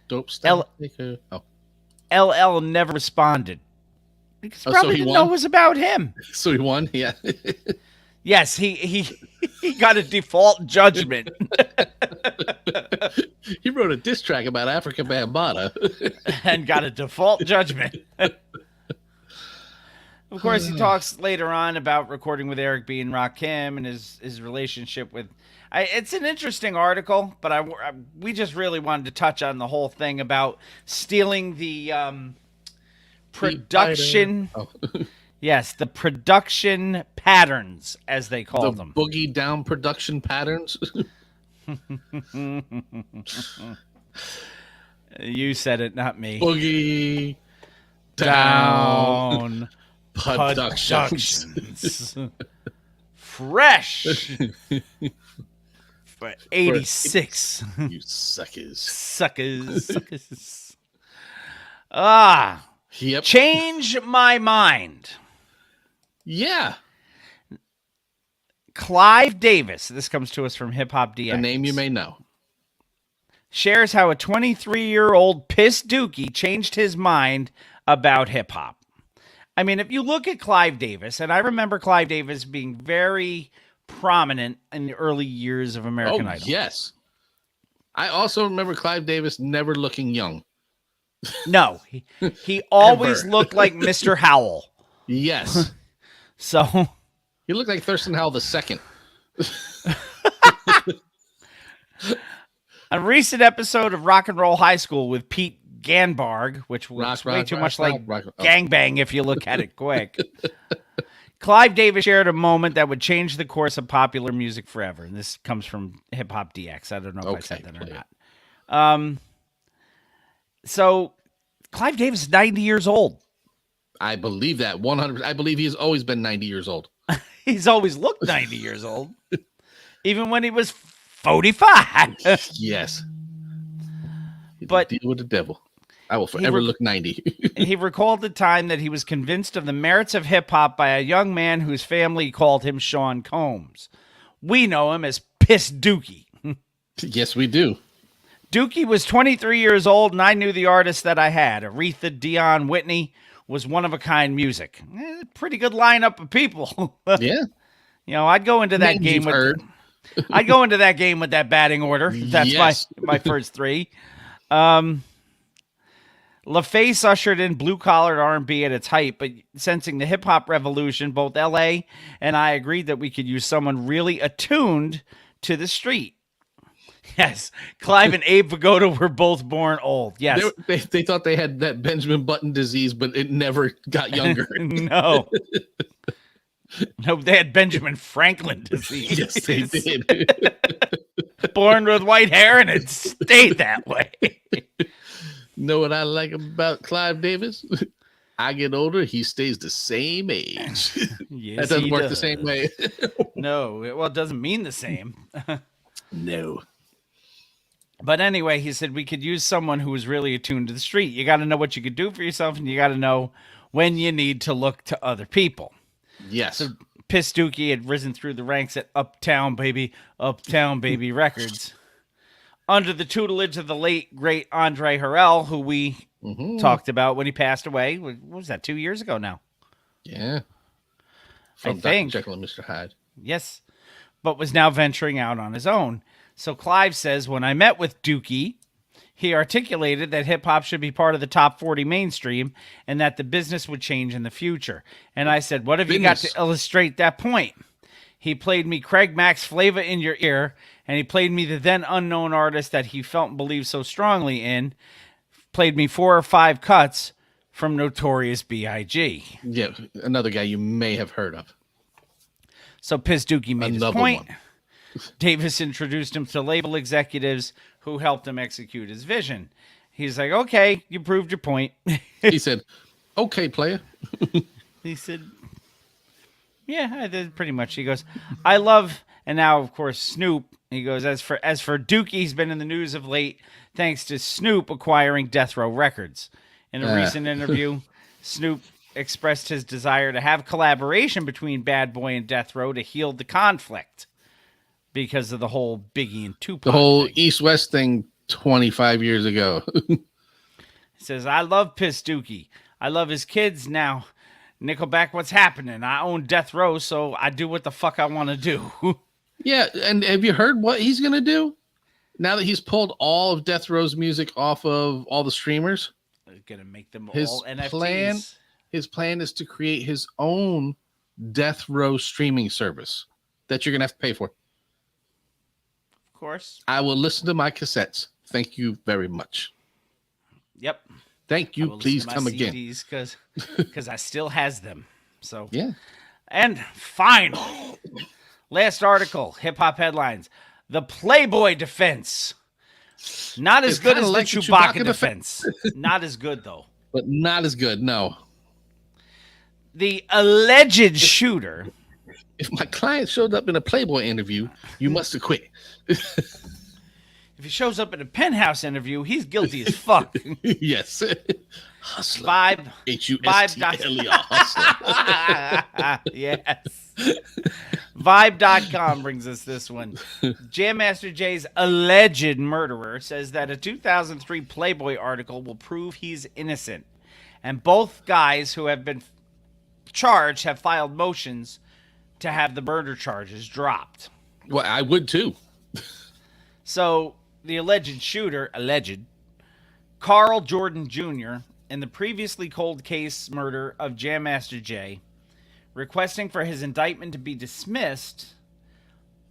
Dope style. Oh, LL never responded. Because Oh, so probably he didn't won? know it was about him. so he won? Yeah. Yes, he got a default judgment. He wrote a diss track about Africa Bambaataa. And got a default judgment. Of course, he talks later on about recording with Eric B. and Rakim and his relationship with. It's an interesting article, but we just really wanted to touch on the whole thing about stealing the production. Oh. Yes, the production patterns, as they call The them. boogie down production patterns. You said it, not me. Boogie down Down productions. Productions. Fresh for 86. You suckers. Suckers. Ah, Yep. change my mind. Yeah. Clive Davis, this comes to us from Hip Hop DX. A name you may know. Shares how a 23-year-old Piss Dookie changed his mind about hip hop. I mean, if you look at Clive Davis, and I remember Clive Davis being very prominent in the early years of American Idol. Yes. I also remember Clive Davis never looking young. No, he always Ever. looked like Mr. Howell. Yes. So He looked like Thurston Howell II. a recent episode of Rock and Roll High School with Pete Ganbarg, which looks way too much like gangbang if you look at it quick. Clive Davis shared a moment that would change the course of popular music forever. And this comes from Hip Hop DX. I don't know if I said that or play it. not. So Clive Davis is 90 years old. I believe that 100%. I believe he's always been 90 years old. He's always looked 90 years old, even when he was 45. Yes. But- deal with the devil. I will forever look 90. He recalled the time that he was convinced of the merits of hip hop by a young man whose family called him Sean Combs. We know him as Piss Dookie. Yes, we do. Dookie was 23 years old, and I knew the artists that I had. Aretha, Dion, Whitney was one-of-a-kind music. Pretty good lineup of people. Yeah. You know, I'd go into that Names game you've with heard. I'd go into that game with that batting order. That's Yes. my first three. LaFace ushered in blue-collar R&B at its height, but sensing the hip-hop revolution, both L.A. and I agreed that we could use someone really attuned to the street. Yes, Clive and Abe Vigoda were both born old. Yes. They thought they had that Benjamin Button disease, but it never got younger. No. No, they had Benjamin Franklin disease. Yes, they did. Born with white hair, and it stayed that way. Know what I like about Clive Davis? I get older, he stays the same age. Yes, That doesn't he work does. the same way. No, well, it doesn't mean the same. No. But anyway, he said we could use someone who was really attuned to the street. You got to know what you could do for yourself, and you got to know when you need to look to other people. Yes. So Piss Dookie had risen through the ranks at Uptown Baby Records under the tutelage of the late, great Andre Harrell, who we talked about when he passed away. What was that, 2 years ago now? Yeah. I From think. Dr. Jekyll and Mr. Hyde. Yes, but was now venturing out on his own. So Clive says, when I met with Dookie, he articulated that hip-hop should be part of the top 40 mainstream and that the business would change in the future. And I said, what have you got to illustrate that point? He played me Craig Mack's Flavor in Your Ear, and he played me the then unknown artist that he felt and believed so strongly in, played me 4 or 5 cuts from Notorious B.I.G. Yeah, another guy you may have heard of. So Piss Dookie made Another his point. one. Davis introduced him to label executives who helped him execute his vision. He's like, okay, you proved your point. He said, okay, player. He said, yeah, I did pretty much. He goes, I love, and now, of course, Snoop. He goes, as for Dookie, he's been in the news of late thanks to Snoop acquiring Death Row Records. In a recent interview, Snoop expressed his desire to have collaboration between Bad Boy and Death Row to heal the conflict because of the whole Biggie and Tupac The whole thing. East-West thing 25 years ago. He says, I love Piss Dookie. I love his kids now. Nickelback, what's happening? I own Death Row, so I do what the fuck I want to do. Yeah, and have you heard what he's going to do? Now that he's pulled all of Death Row's music off of all the streamers, They're going to make them His all NFTs. plan- his plan is to create his own Death Row streaming service that you're going to have to pay for. Of course. I will listen to my cassettes. Thank you very much. Yep. Thank I you. will Please listen to come my again. CDs because I still has them. So Yeah. And final, last article, hip hop headlines: the Playboy defense. Not as It's good kinda as like the the Chewbacca Chewbacca defense. Not as good though. But not as good. No. The alleged shooter. If my client showed up in a Playboy interview, you must have quit. If he shows up in a Penthouse interview, he's guilty as fuck. Yes. Hustler. Vibe. H-U-S-T-L-E-R. Hustler. Yes. Vibe.com brings us this one. Jam Master Jay's alleged murderer says that a 2003 Playboy article will prove he's innocent. And both guys who have been charged have filed motions to have the murder charges dropped. Well, I would too. So the alleged shooter, Carl Jordan Jr., in the previously cold case murder of Jam Master Jay, requesting for his indictment to be dismissed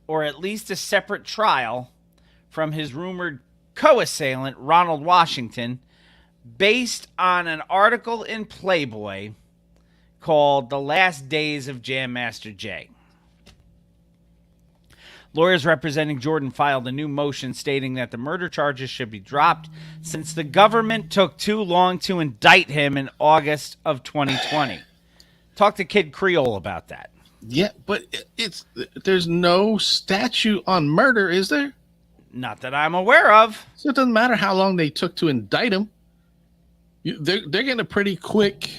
or at least a separate trial from his rumored co-assailant, Ronald Washington, based on an article in Playboy called The Last Days of Jam Master Jay. Lawyers representing Jordan filed a new motion stating that the murder charges should be dropped since the government took too long to indict him in August of 2020. Talk to Kid Creole about that. Yeah, but there's no statute on murder, is there? Not that I'm aware of. So it doesn't matter how long they took to indict him. They're getting a pretty quick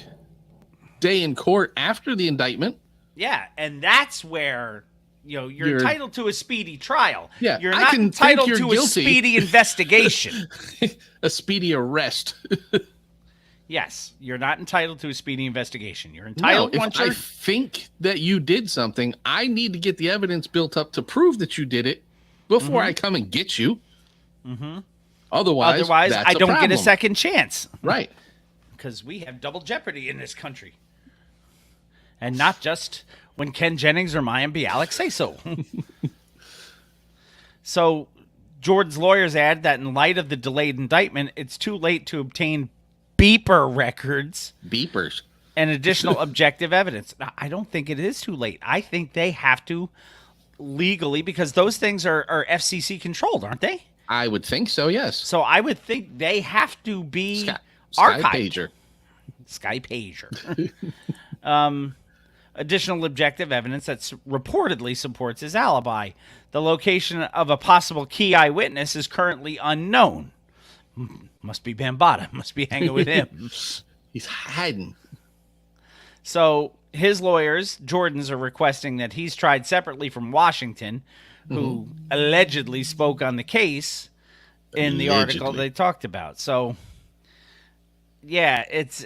day in court after the indictment. Yeah, and that's where you're entitled to a speedy trial. Yeah, you're I not can entitled think to you're a guilty. speedy investigation. A speedy arrest. Yes, you're not entitled to a speedy investigation. You're No, entitled if once I you're think that you did something, I need to get the evidence built up to prove that you did it before I come and get you. Mm-hmm. Otherwise, that's I don't get a problem. second chance. Right. Because we have double jeopardy in this country. And not just when Ken Jennings or Mayim Bialik say so. So, Jordan's lawyers add that in light of the delayed indictment, it's too late to obtain beeper records Beepers. and additional objective evidence. Now, I don't think it is too late. I think they have to legally, because those things are FCC controlled, aren't they? I would think so, yes. So I would think they have to be Sky archived. Pager. Sky Pager. additional objective evidence that reportedly supports his alibi. The location of a possible key eyewitness is currently unknown. Must be Bambaataa. Must be hanging with him. He's hiding. So his lawyers, Jordan's, are requesting that he's tried separately from Washington, who allegedly spoke on the case in the article they talked about. So, yeah, it's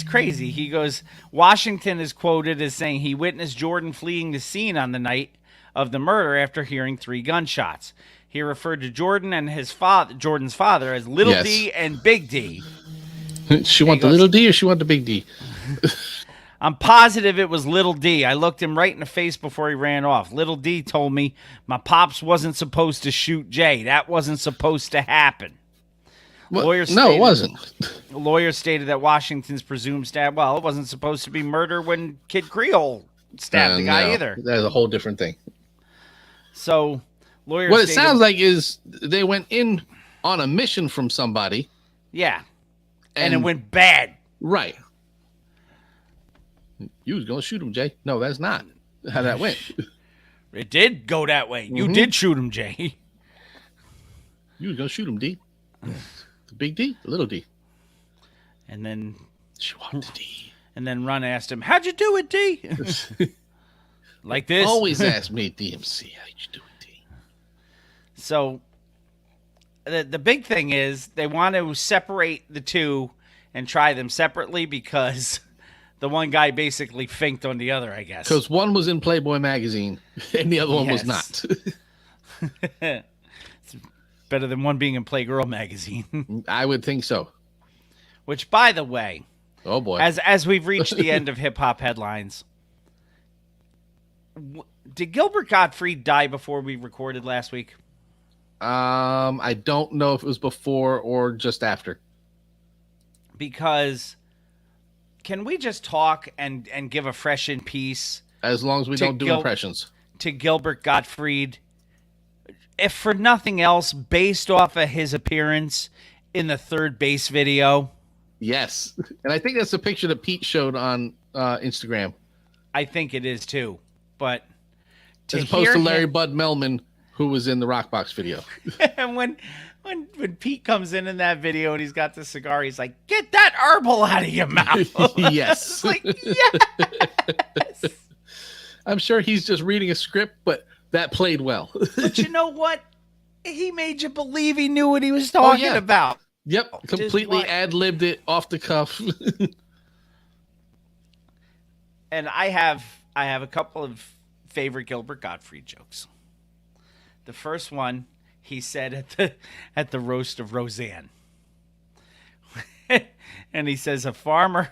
crazy. He goes, Washington is quoted as saying he witnessed Jordan fleeing the scene on the night of the murder after hearing 3 gunshots. He referred to Jordan and his father, Jordan's father, as Little D and Big D. She want the little D or she want the big D? I'm positive it was Little D. I looked him right in the face before he ran off. Little D told me my pops wasn't supposed to shoot Jay. That wasn't supposed to happen. Well, no, it wasn't. The lawyer stated that Washington's presumed stab. Well, it wasn't supposed to be murder when Kid Creole stabbed the guy either. That's a whole different thing. So, lawyer. What it sounds like is they went in on a mission from somebody. Yeah, and it went bad. Right. You was gonna shoot him, Jay. No, that's not how that went. It did go that way. You did shoot him, Jay. You was gonna shoot him, D. The big D, the little D. And then She wanted the D. And then Ron asked him, "How'd you do it, D?" Like this. Always ask me at DMC, how'd you do it, D? So the big thing is they want to separate the two and try them separately because the one guy basically finked on the other, I guess. Because one was in Playboy magazine and the other one was not. It's better than one being in Playgirl magazine. I would think so. Which, by the way, oh boy, as we've reached the end of hip hop headlines, did Gilbert Gottfried die before we recorded last week? I don't know if it was before or just after. Because can we just talk and give a fresh in peace? As long as we don't do impressions. To Gilbert Gottfried, if for nothing else, based off of his appearance in the Third Base video. Yes. And I think that's the picture that Pete showed on Instagram. I think it is too. But as opposed to Larry Bud Melman, who was in the Rockbox video. And when Pete comes in that video and he's got the cigar, he's like, "Get that herbal out of your mouth." Yes. Like, yes. I'm sure he's just reading a script, but that played well. But you know what? He made you believe he knew what he was talking about. Yep. Completely ad-libbed it off the cuff. And I have a couple of favorite Gilbert Gottfried jokes. The first one he said at the roast of Roseanne. And he says a farmer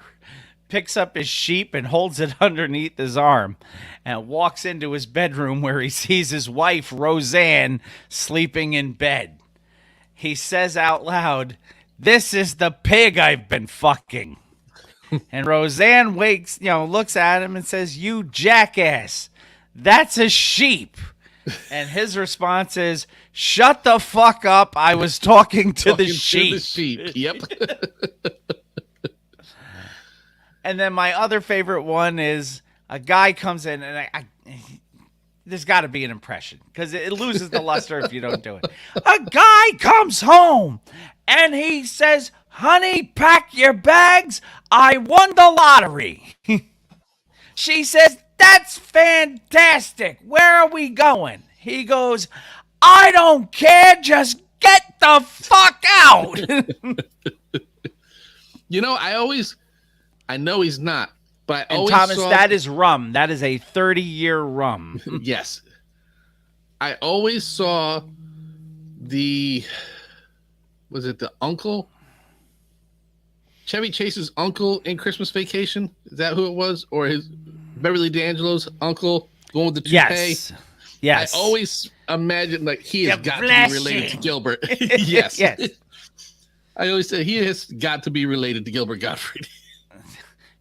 picks up his sheep and holds it underneath his arm and walks into his bedroom where he sees his wife, Roseanne, sleeping in bed. He says out loud, "This is the pig I've been fucking." And Roseanne looks at him and says, "You jackass, that's a sheep." And his response is, "Shut the fuck up. I was talking to the sheep." Yep. And then my other favorite one is a guy comes in and there's got to be an impression because it loses the luster if you don't do it. A guy comes home and he says, "Honey, pack your bags. I won the lottery." She says, "That's fantastic. Where are we going?" He goes, "I don't care. Just get the fuck out." You know, I know he's not, but I always Thomas, saw... that is rum. That is a 30-year rum. Yes. I always saw was it the uncle? Chevy Chase's uncle in Christmas Vacation? Is that who it was? Or his Beverly D'Angelo's uncle going with the toupee? Yes. I always imagine like he has got to be related to Gilbert. Yes. Yes. I always say he has got to be related to Gilbert Gottfried.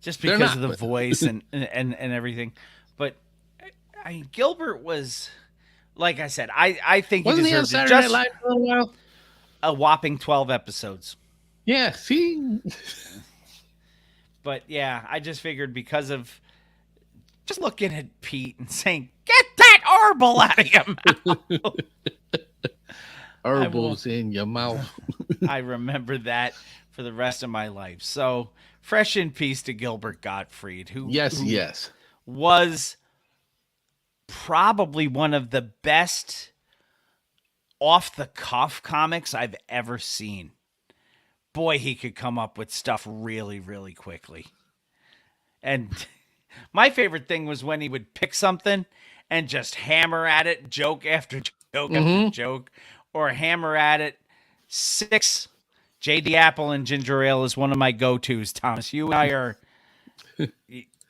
Just because of the voice and everything. But Gilbert was, like I said, I think wasn't he on Saturday Night Live for a while? A whopping 12 episodes. Yeah, see? But yeah, I just figured because of just looking at Pete and saying, "Get that herbal out of your mouth." Herbals in your mouth. I remember that for the rest of my life. So fresh in peace to Gilbert Gottfried, who Yes. was probably one of the best off-the-cuff comics I've ever seen. Boy, he could come up with stuff really, really quickly. And my favorite thing was when he would pick something and just hammer at it, joke after joke after joke, or hammer at it. 6 JD Apple and ginger ale is one of my go-tos, Thomas. You and I are...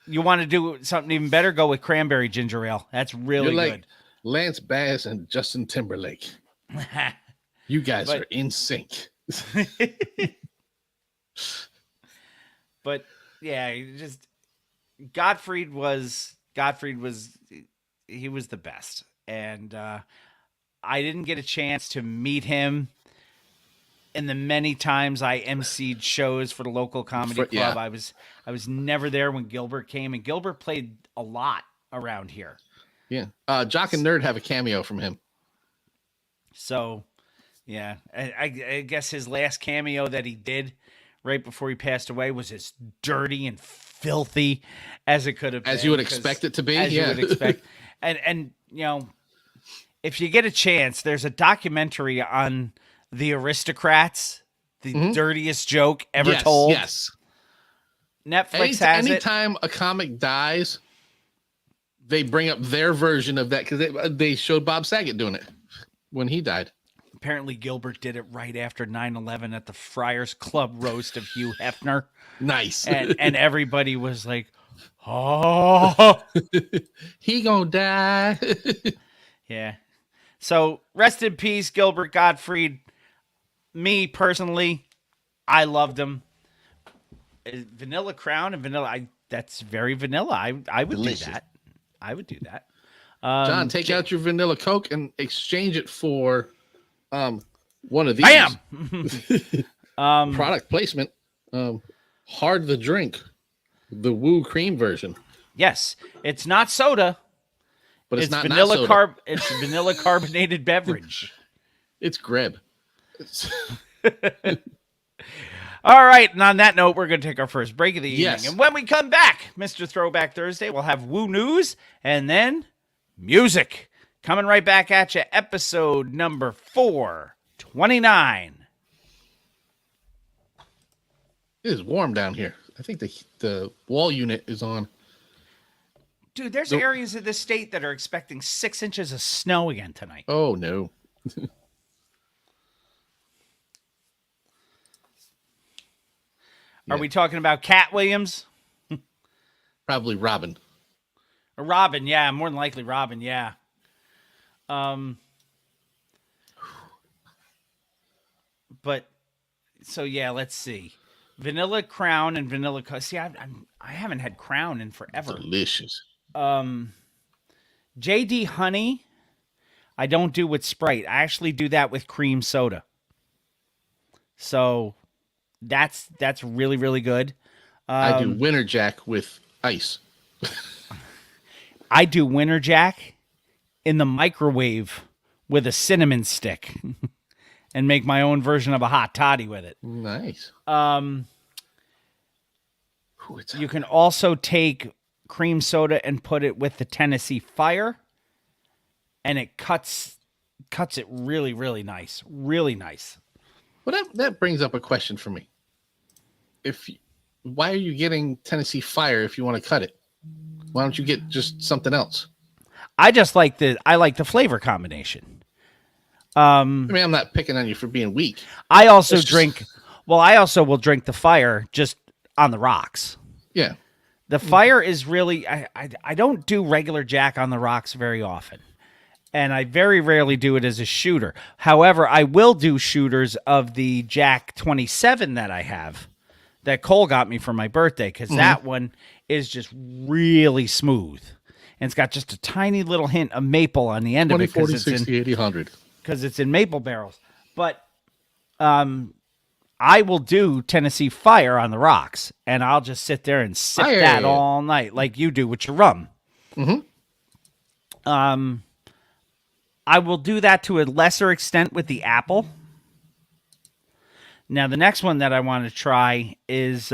You want to do something even better? Go with cranberry ginger ale. That's really You're like good. Lance Bass and Justin Timberlake. You guys are in sync. But yeah, Gottfried was he was the best. And I didn't get a chance to meet him in the many times I emceed shows for the local comedy club. Yeah. I was never there when Gilbert came, and Gilbert played a lot around here. Yeah. Jock and Nerd have a cameo from him. So, yeah, I guess his last cameo that he did right before he passed away was as dirty and filthy as it could have been. As you would expect it to be. As you would expect. And you know, if you get a chance, there's a documentary on The Aristocrats, the dirtiest joke ever told. Yes. Netflix has it. Anytime a comic dies, they bring up their version of that because they showed Bob Saget doing it when he died. Apparently, Gilbert did it right after 9/11 at the Friars Club roast of Hugh Hefner. Nice. And everybody was like, oh. He gonna die. Yeah. So rest in peace, Gilbert Gottfried. Me, personally, I loved him. Vanilla Crown and vanilla, that's very vanilla. I would Delicious. do that. I would do that. John, take out your vanilla Coke and exchange it for one of these. Bam! Product placement. Hard the drink. The Woo cream version. Yes, it's not soda. But it's not vanilla soda. It's vanilla carbonated beverage. It's Greb. All right, and on that note, we're going to take our first break of the evening. Yes. And when we come back, Mr. Throwback Thursday, we'll have Woo News and then music. Coming right back at you, episode number 429. It is warm down here. I think the wall unit is on. Dude, there's areas of this state that are expecting 6 inches of snow again tonight. Oh, no. Are we talking about Cat Williams? Probably Robin. Or Robin, yeah. More than likely Robin, yeah. But, so yeah, let's see. Vanilla Crown and Vanilla... See, I haven't had Crown in forever. Delicious. JD Honey, I don't do with Sprite. I actually do that with cream soda. So that's really, really good. I do Winter Jack with ice. I do Winter Jack in the microwave with a cinnamon stick and make my own version of a hot toddy with it. Nice. You can also take cream soda and put it with the Tennessee Fire, and it cuts it really, really nice. Really nice. Well, that brings up a question for me. Why are you getting Tennessee Fire if you want to cut it? Why don't you get just something else? I like the flavor combination. I mean, I'm not picking on you for being weak. I also will drink the Fire just on the rocks. Yeah. The Fire is really, I don't do regular Jack on the rocks very often. And I very rarely do it as a shooter. However, I will do shooters of the Jack 27 that I have that Cole got me for my birthday, because that one is just really smooth. And it's got just a tiny little hint of maple on the end of it. 20, 40, 60, 80, 100. Because it's in maple barrels. But I will do Tennessee Fire on the rocks, and I'll just sit there and sip that all night like you do with your rum. I will do that to a lesser extent with the apple. Now, the next one that I want to try is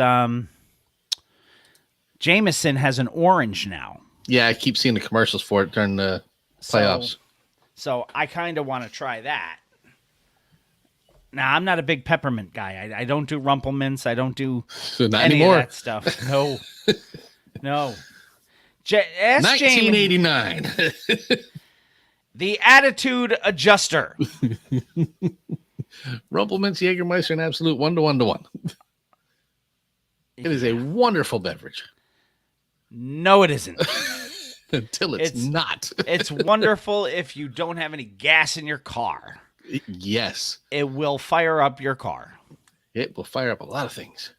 Jameson has an orange now. Yeah, I keep seeing the commercials for it during the playoffs. So I kind of want to try that. Now, I'm not a big peppermint guy. I don't do Rumplemints. I don't do So not any anymore. of that stuff. No. No. Ask Jamie, 1989. the attitude adjuster. Rumplemints, Jägermeister, an absolute 1-to-1-to-1. It is a wonderful beverage No, it isn't. until it's It's- not. It's wonderful if you don't have any gas in your car. Yes, It will fire up your car. it will fire up a lot of things.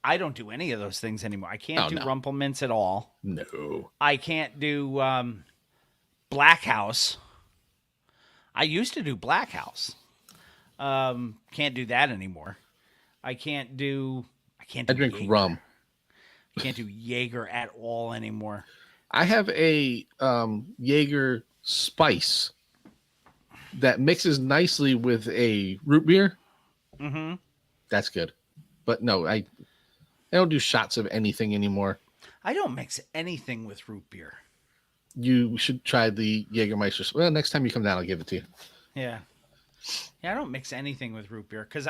I don't do any of those things anymore. I can't Oh, do no. Rumplemints at all. No. I can't do Black House. I used to do Black House. Can't do that anymore. I can't do I drink Jaeger. rum. I can't do Jaeger at all anymore. I have a Jaeger spice that mixes nicely with a root beer. Mm-hmm. That's good. But no, I don't do shots of anything anymore. I don't mix anything with root beer. You should try the Jägermeister. Well, next time you come down, I'll give it to you. Yeah. Yeah, I don't mix anything with root beer because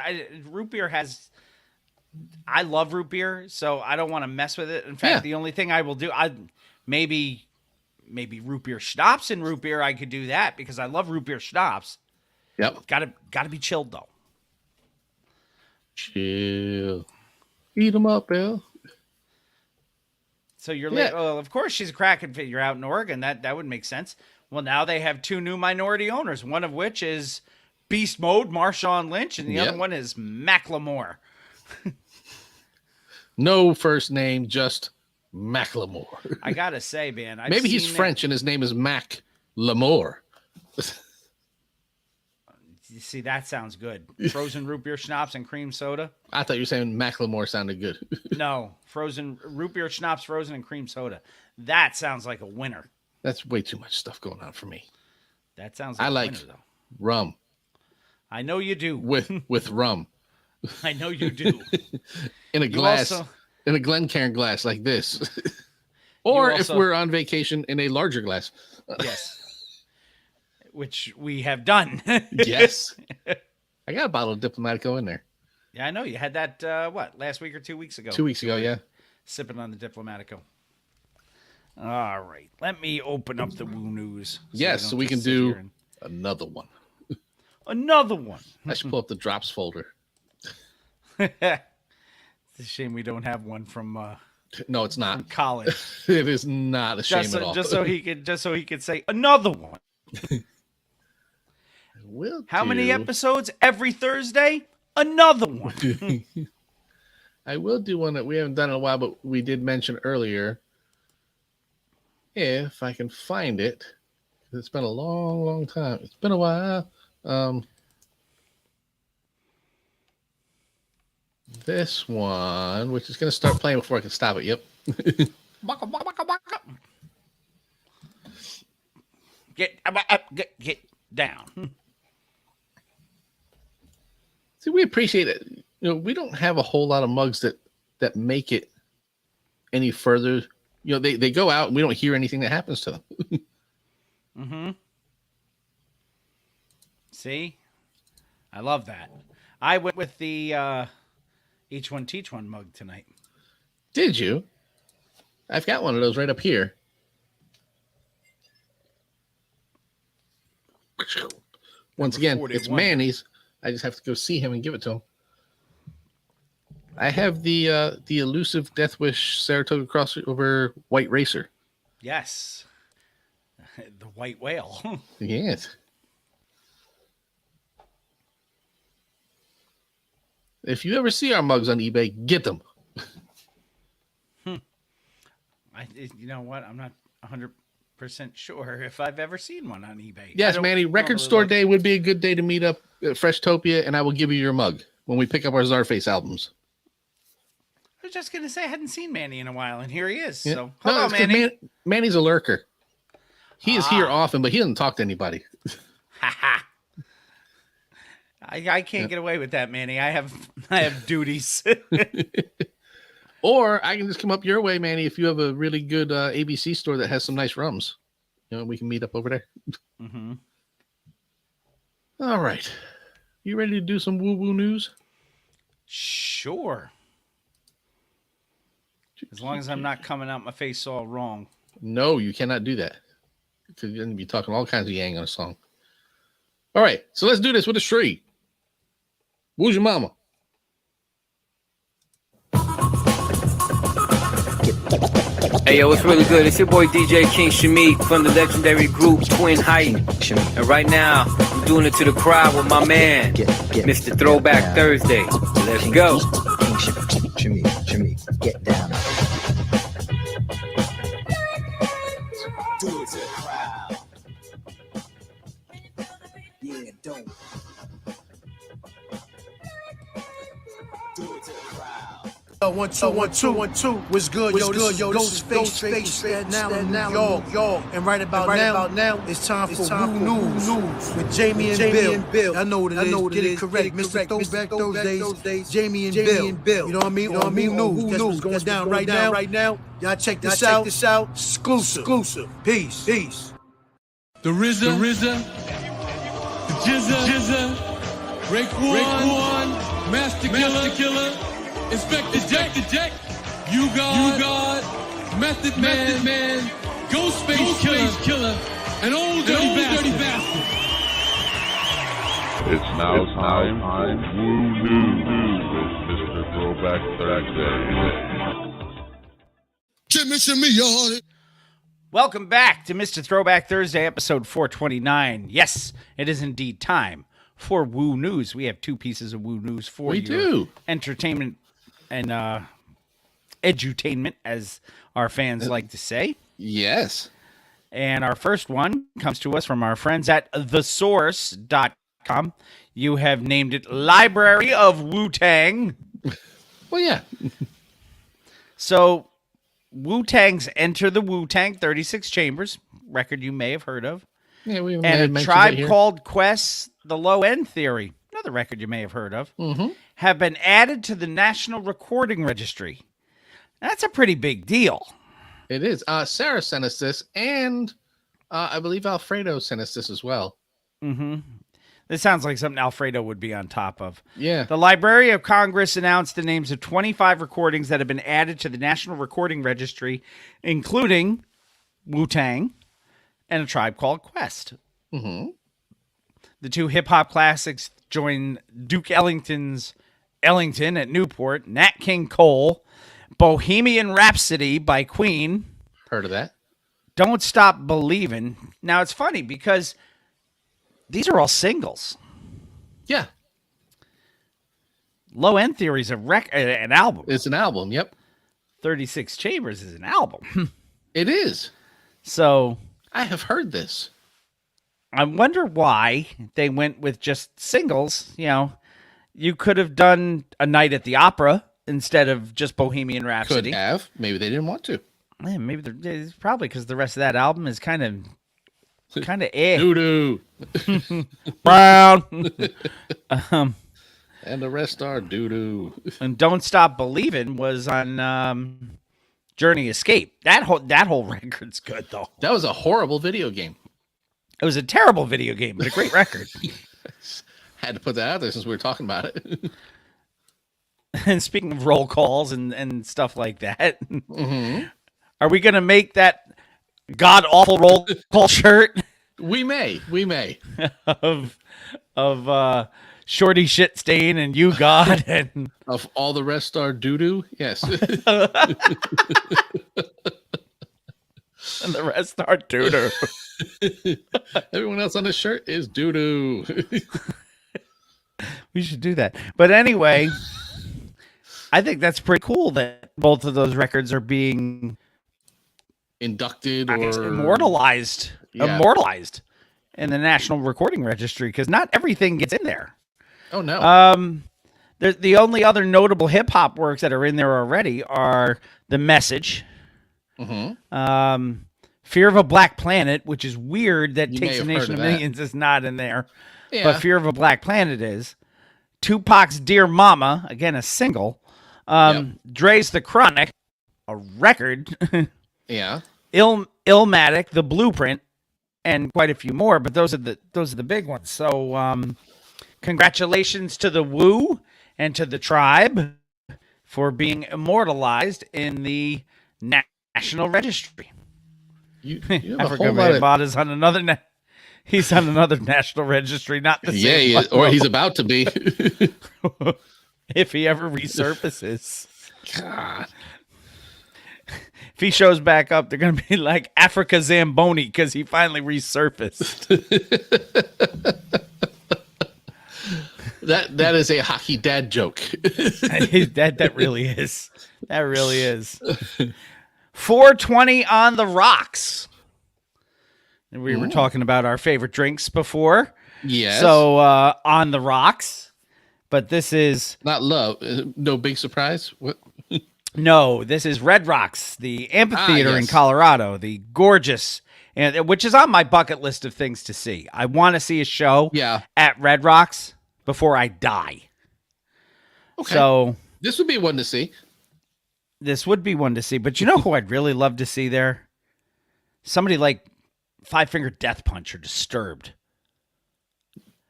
root beer has. I love root beer, so I don't want to mess with it. In fact, Yeah. the only thing I will do, maybe root beer schnapps and root beer. I could do that because I love root beer schnapps. Yep. Gotta be chilled though. Chill. Eat them up, Bill. So you're Yeah. well, of course she's a crack fit. You're out in Oregon. That would make sense. Well, now they have two new minority owners. One of which is Beast Mode, Marshawn Lynch, and the Yep. other one is Macklemore. No first name, just Macklemore. I gotta say, man, I've Maybe he's seen that- French and his name is Mac Lamore. You see, that sounds good. Frozen root beer schnapps and cream soda. I thought you were saying Macklemore sounded good. No, frozen root beer schnapps, frozen and cream soda. That sounds like a winner. That's way too much stuff going on for me. That sounds I like a like winner, though. rum I know you do. with rum I know you do. in a You glass, also- in a Glencairn glass like this. Or if also- we're on vacation in a larger glass. Yes. Which we have done. Yes. I got a bottle of Diplomatico in there Yeah, I know. You had that, last week or 2 weeks ago? 2 weeks ago. Yeah. Sipping on the Diplomatico. All right. Let me open up the Woo News. Yes. I So don't we just can sit do here and- another one. another one. I should pull up the drops folder. It's a shame we don't have one from No, it's not. college. It is not a shame just, at all. just so he could say another one. Will How many do- episodes every Thursday? Another one. I will do one that we haven't done in a while, but we did mention earlier. If I can find it. It's been a long, long time. It's been a while. This one, which is going to start playing before I can stop it. Yep. Get down. See, we appreciate it. You know, we don't have a whole lot of mugs that make it any further. You know, they go out and we don't hear anything that happens to them. Mm-hmm. See? I love that. I went with the Each One Teach One mug tonight. Did you? I've got one of those right up here. Once again, it's 41. Manny's. I just have to go see him and give it to him. I have the elusive Death Wish Saratoga crossover White Racer. Yes. The white whale. Yes. If you ever see our mugs on eBay, get them. You know what? I'm not 100% sure if I've ever seen one on eBay. I Yes, don't Manny. Record normally Store look. Day would be a good day to meet up at Freshtopia, and I will give you your mug when we pick up our Czarface albums. was just gonna say I hadn't seen Manny in a while, and here he is. Yeah. So hello, it's 'cause Manny. Manny's a lurker. He is here often, but he doesn't talk to anybody. Ha ha. I can't get away with that, Manny. I have duties. Or I can just come up your way, Manny, if you have a really good ABC store that has some nice rums. We can meet up over there. Mm-hmm. All right. You ready to do some woo-woo news? Sure. As long as I'm not coming out my face all wrong. No, you cannot do that. Because you're going to be talking all kinds of yang on a song. All right. So let's do this with a tree. Woo's your mama? Hey yo, it's really good. It's your boy DJ King Shamik from the legendary group Twin Height. And right now, I'm doing it to the crowd with my man, Mr. Throwback Thursday. Let's go. Jimmy, get down. Do it to the crowd. Yeah, don't. Do it to the crowd. 1 2 1 2 1 2. What's good? Yo, this is Ghostface now in New York. And right about now, it's time for Woo News with Jamie and Bill. I know what it is. Get it correct. Mr. Throwback Thursdays. Jamie and Bill. You know what I mean? Woo News. That's what's going down right now. Y'all check this out. Exclusive. Peace. The RZA, the Jizza, Raekwon, Master Killer, Inspector Jack, You God, Method Man, Ghostface Killer, and old dirty bastard. It's now time for Woo News with Mr. Throwback Thursday. Shimmy on it. Welcome back to Mr. Throwback Thursday, episode 429. Yes, it is indeed time for Woo News. We have two pieces of Woo News for you. We do. Entertainment and edutainment, as our fans like to say. Yes. And our first one comes to us from our friends at thesource.com. You have named it Library of Wu-Tang. Well, yeah. So, Wu-Tang's Enter the Wu-Tang 36 Chambers, record you may have heard of. Yeah, we and A Tribe Called Quest, The Low End Theory, another record you may have heard of, have been added to the National Recording Registry. That's a pretty big deal. It is. Sarah sent us this, and I believe Alfredo sent us this as well. Mm-hmm. This sounds like something Alfredo would be on top of. Yeah. The Library of Congress announced the names of 25 recordings that have been added to the National Recording Registry, including Wu-Tang and A Tribe Called Quest. Mm-hmm. The two hip-hop classics join Duke Ellington's Ellington at Newport, Nat King Cole, Bohemian Rhapsody by Queen. Heard of that? Don't Stop Believin'. Now, it's funny because these are all singles. Yeah. Low End Theory is an album. It's an album, yep. 36 Chambers is an album. It is. So I have heard this. I wonder why they went with just singles. You know, you could have done A Night at the Opera instead of just Bohemian Rhapsody. Could have. Maybe they didn't want to. Yeah, maybe it's probably because the rest of that album is kind of eh. Doo-doo. Brown. And the rest are doo-doo. And Don't Stop Believin' was on Journey Escape. That whole record's good, though. That was a horrible video game. It was a terrible video game, but a great record. Had to put that out there since we were talking about it. And speaking of roll calls and stuff like that, are we going to make that god-awful roll call shirt? We may. of Shorty Shit Stain and You God and of all the rest are doo-doo? Yes. And the rest are doo-doo. Everyone else on the shirt is doo-doo. We should do that. But anyway, I think that's pretty cool that both of those records are being inducted or immortalized in the National Recording Registry, because not everything gets in there. Oh no. The only other notable hip hop works that are in there already are The Message, Fear of a Black Planet, which is weird that You may Takes a have Nation heard of of that. Millions is not in there, Yeah. but Fear of a Black Planet is. Tupac's Dear Mama, again a single. Dre's The Chronic, a record. Yeah. Illmatic, The Blueprint, and quite a few more, but those are the big ones. So congratulations to the Wu and to the Tribe for being immortalized in the National Registry. You have a Africa whole lot of... Bambaataa is on another he's on another National Registry, not the Yeah, same he is, one. or he's about to be. If he ever resurfaces. God. If he shows back up, they're going to be like Africa Zamboni because he finally resurfaced. That is a hockey dad joke. that really is. That really is. 420 on the rocks. And we were talking about our favorite drinks before. Yes. So on the rocks. But this is... Not love. No big surprise. What? No, this is Red Rocks, the amphitheater in yes. Colorado, the gorgeous, and which is on my bucket list of things to see. I want to see a show at Red Rocks before I die. Okay. So this would be one to see. This would be one to see, but you know who I'd really love to see there? Somebody like Five Finger Death Punch or Disturbed.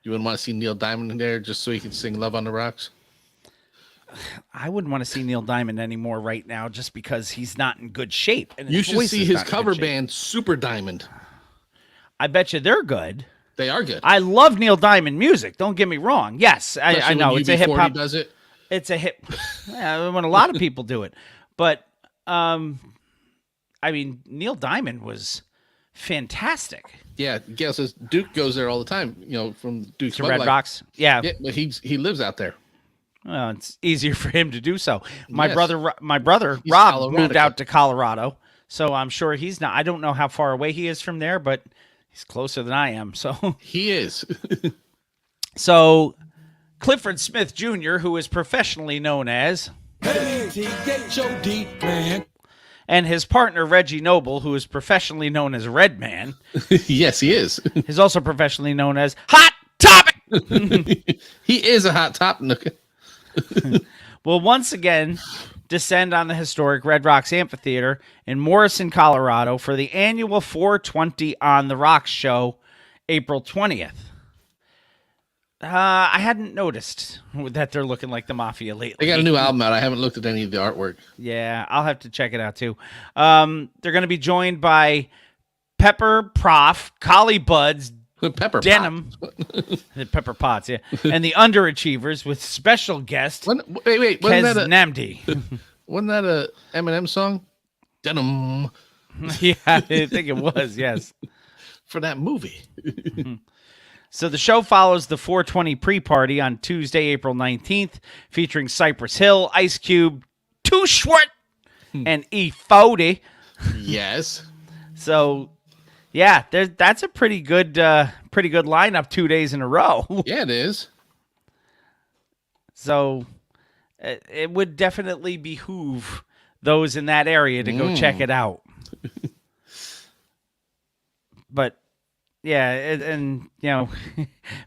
You wouldn't want to see Neil Diamond in there just so he can sing Love on the Rocks? I wouldn't want to see Neil Diamond anymore right now just because he's not in good shape. And You his should voice see is his not in cover good shape. band, Super Diamond. I bet you they're good. They are good. I love Neil Diamond music. Don't get me wrong. Yes, I Especially know when it's a hip UB40 hop. does it. It's a hip. Yeah, when a lot of people do it, but I mean, Neil Diamond was fantastic. Yeah, Gail says Duke goes there all the time. You know, from Duke's To Bud Red Light. Rocks. Yeah. But he lives out there. Well, it's easier for him to do so. My Yes. brother He's Rob Colorado. moved out to Colorado, so I'm sure he's not. I don't know how far away he is from there, but he's closer than I am. So He is. So Clifford Smith Jr., who is professionally known as, H-O-D, man. and his partner Reggie Noble, who is professionally known as Redman, Yes, he is. is also professionally known as Hot Topic. He is a hot topic. Will once again descend on the historic Red Rocks Amphitheater in Morrison, Colorado for the annual 420 on the Rocks show, April 20th. I hadn't noticed that they're looking like the Mafia lately. They got a new album out. I haven't looked at any of the artwork. Yeah, I'll have to check it out too. They're going to be joined by Pepper Prof, Collie Buds, Pepper Denim, the Pepper Potts, yeah, and the Underachievers with special guest Wait, Kez wasn't that a Namdi. wasn't that a Eminem song? Denim Yeah, I think it was, yes. for that movie. So the show follows the 420 pre-party on Tuesday, April 19th, featuring Cypress Hill, Ice Cube, Too Short, and E40. Yes. So, yeah, that's a pretty good lineup 2 days in a row. Yeah, it is. So it would definitely behoove those in that area to go check it out. But yeah, and you know,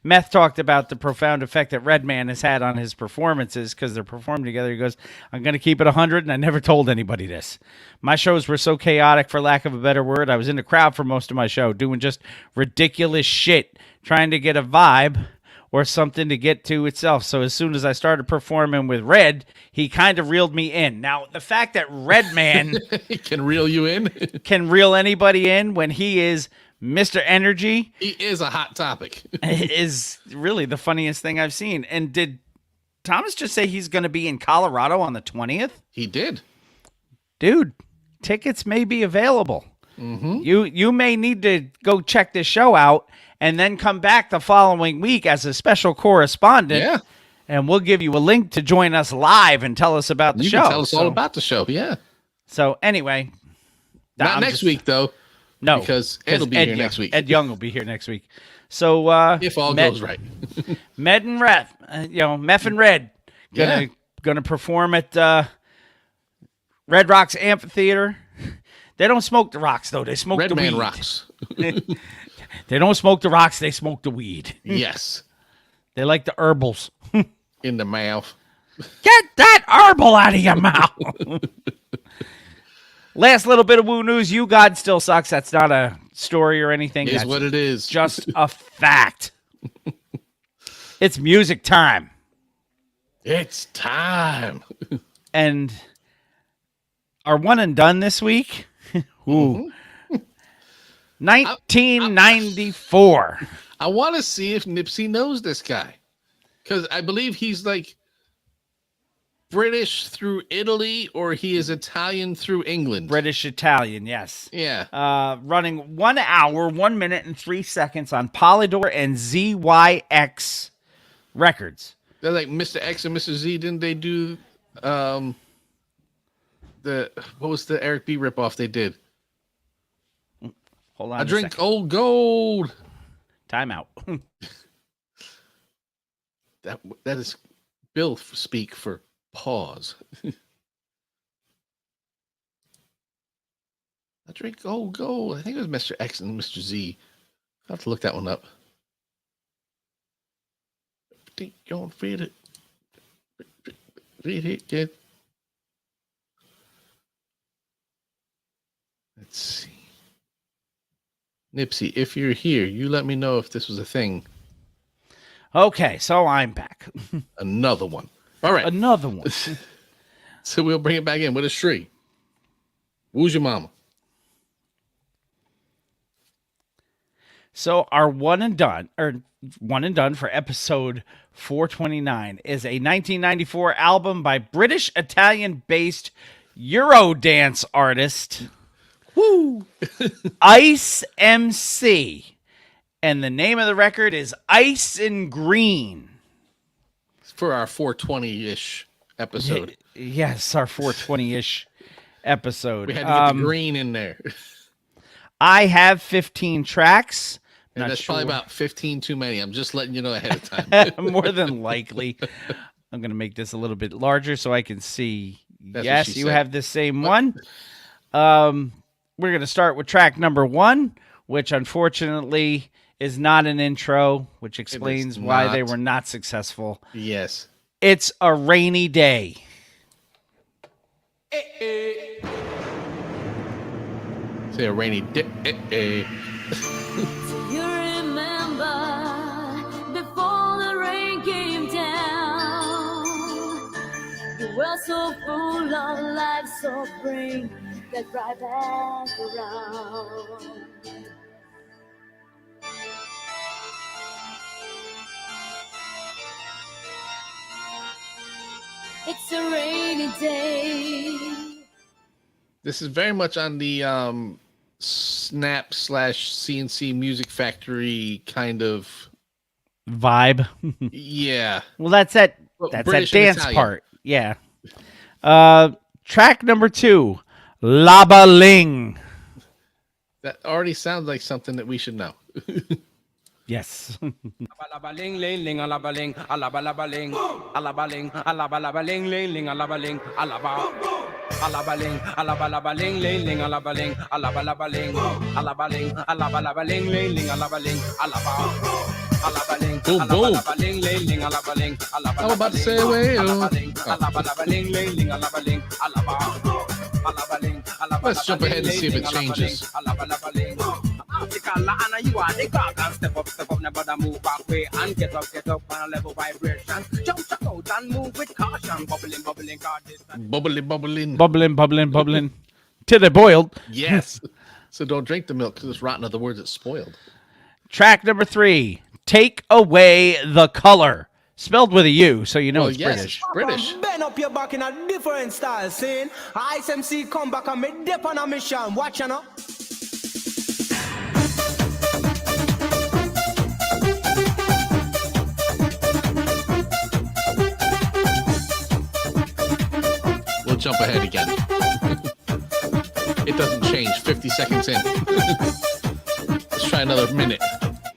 Meth talked about the profound effect that Redman has had on his performances because they're performing together. He goes, "I'm going to keep it 100, and I never told anybody this. My shows were so chaotic, for lack of a better word. I was in the crowd for most of my show, doing just ridiculous shit, trying to get a vibe or something to get to itself. So as soon as I started performing with Red, he kind of reeled me in. Now, the fact that Redman He can reel you in. can reel anybody in when he is Mr. Energy He is a hot topic. is really the funniest thing I've seen. And did Thomas just say he's going to be in Colorado on the 20th? He did. Dude, tickets may be available. Mm-hmm. You may need to go check this show out and then come back the following week as a special correspondent. Yeah. And we'll give you a link to join us live and tell us about the You show. can tell us all about the show. Yeah. So anyway. Not I'm next just- week, though. No. Because Ed will be here next week. Ed Young will be here next week. So If all goes right. Med and Ref, Meth and Red Gonna perform at Red Rocks Amphitheater. They don't smoke the rocks though. They smoke Red the Man weed. rocks. They don't smoke the rocks. They smoke the weed. Yes. They like the herbals. In the mouth. Get that herbal out of your mouth. Last little bit of woo news. You God still sucks. That's not a story or anything. Is That's what it is. just a fact. It's music time. It's time. And our one and done this week. Ooh. 1994. I want to see if Nipsey knows this guy. Because I believe he's like British through Italy or he is Italian through England. British Italian, yes. Yeah. Running 1 hour, 1 minute, and 3 seconds on Polydor and ZYX Records. They're like Mr. X and Mr. Z. Didn't they do what was the Eric B ripoff they did? Hold on. I drink old gold. Time out. That is Bill speak for pause. I drink old gold. I think it was Mr. X and Mr. Z. I'll have to look that one up. Don't read it. Read it, kid. Let's see. Nipsey, if you're here, you let me know if this was a thing. Okay, so I'm back. Another one. All right. Another one. So we'll bring it back in with a Shree. Who's your mama? So our one and done for episode 429 is a 1994 album by British Italian-based Eurodance artist Ice MC. And the name of the record is Ice in Green. For our 420-ish episode. Yes, our 420-ish episode. We had to get the green in there. I have 15 tracks. And Not that's sure. probably about 15 too many. I'm just letting you know ahead of time. More than likely. I'm going to make this a little bit larger so I can see. That's what Yes, she you said. have the same one. We're going to start with track number 1, which unfortunately is not an intro, which explains why they not. were not successful. Yes. It's A Rainy Day. Say a rainy day. You remember before the rain came down, you were so full of life, so bring that right back around. It's a rainy day. This is very much on the Snap / CNC Music Factory kind of Vibe. yeah. Well, that's that British and dance Italian. part. Yeah. Track number 2, Laba Ling. That already sounds like something that we should know. Yes. Alabaling, ling, ling, alabaling, alabaling, alabaling, alabaling, ling, ling, alabaling, alabaling, alabaling, ling, ling, alabaling, alabaling, alabaling, alabaling, ling, ling, alabaling, alabaling, Boom, boom. alabaling, ling, ling, alabaling, I'm about to say, well. alabaling, ling, ling, alabaling, alabaling, Let's jump ahead and see if it changes. You are the cock and step up, never move back way and get up on a level vibration. Jump, check out and move with caution. Bubbling, card distance. Bubbling. Bubbling. Till they're boiled. Yes. So don't drink the milk because it's rotten. Other words, it's spoiled. Track number 3, Take Away the Color. Spelled with a U, so you know it's yes, British. Bend up your back in a different style, scene. Ice MC come back and me dip on a mission. Watch you know. We'll jump ahead again. It doesn't change. 50 seconds in. Let's try another minute.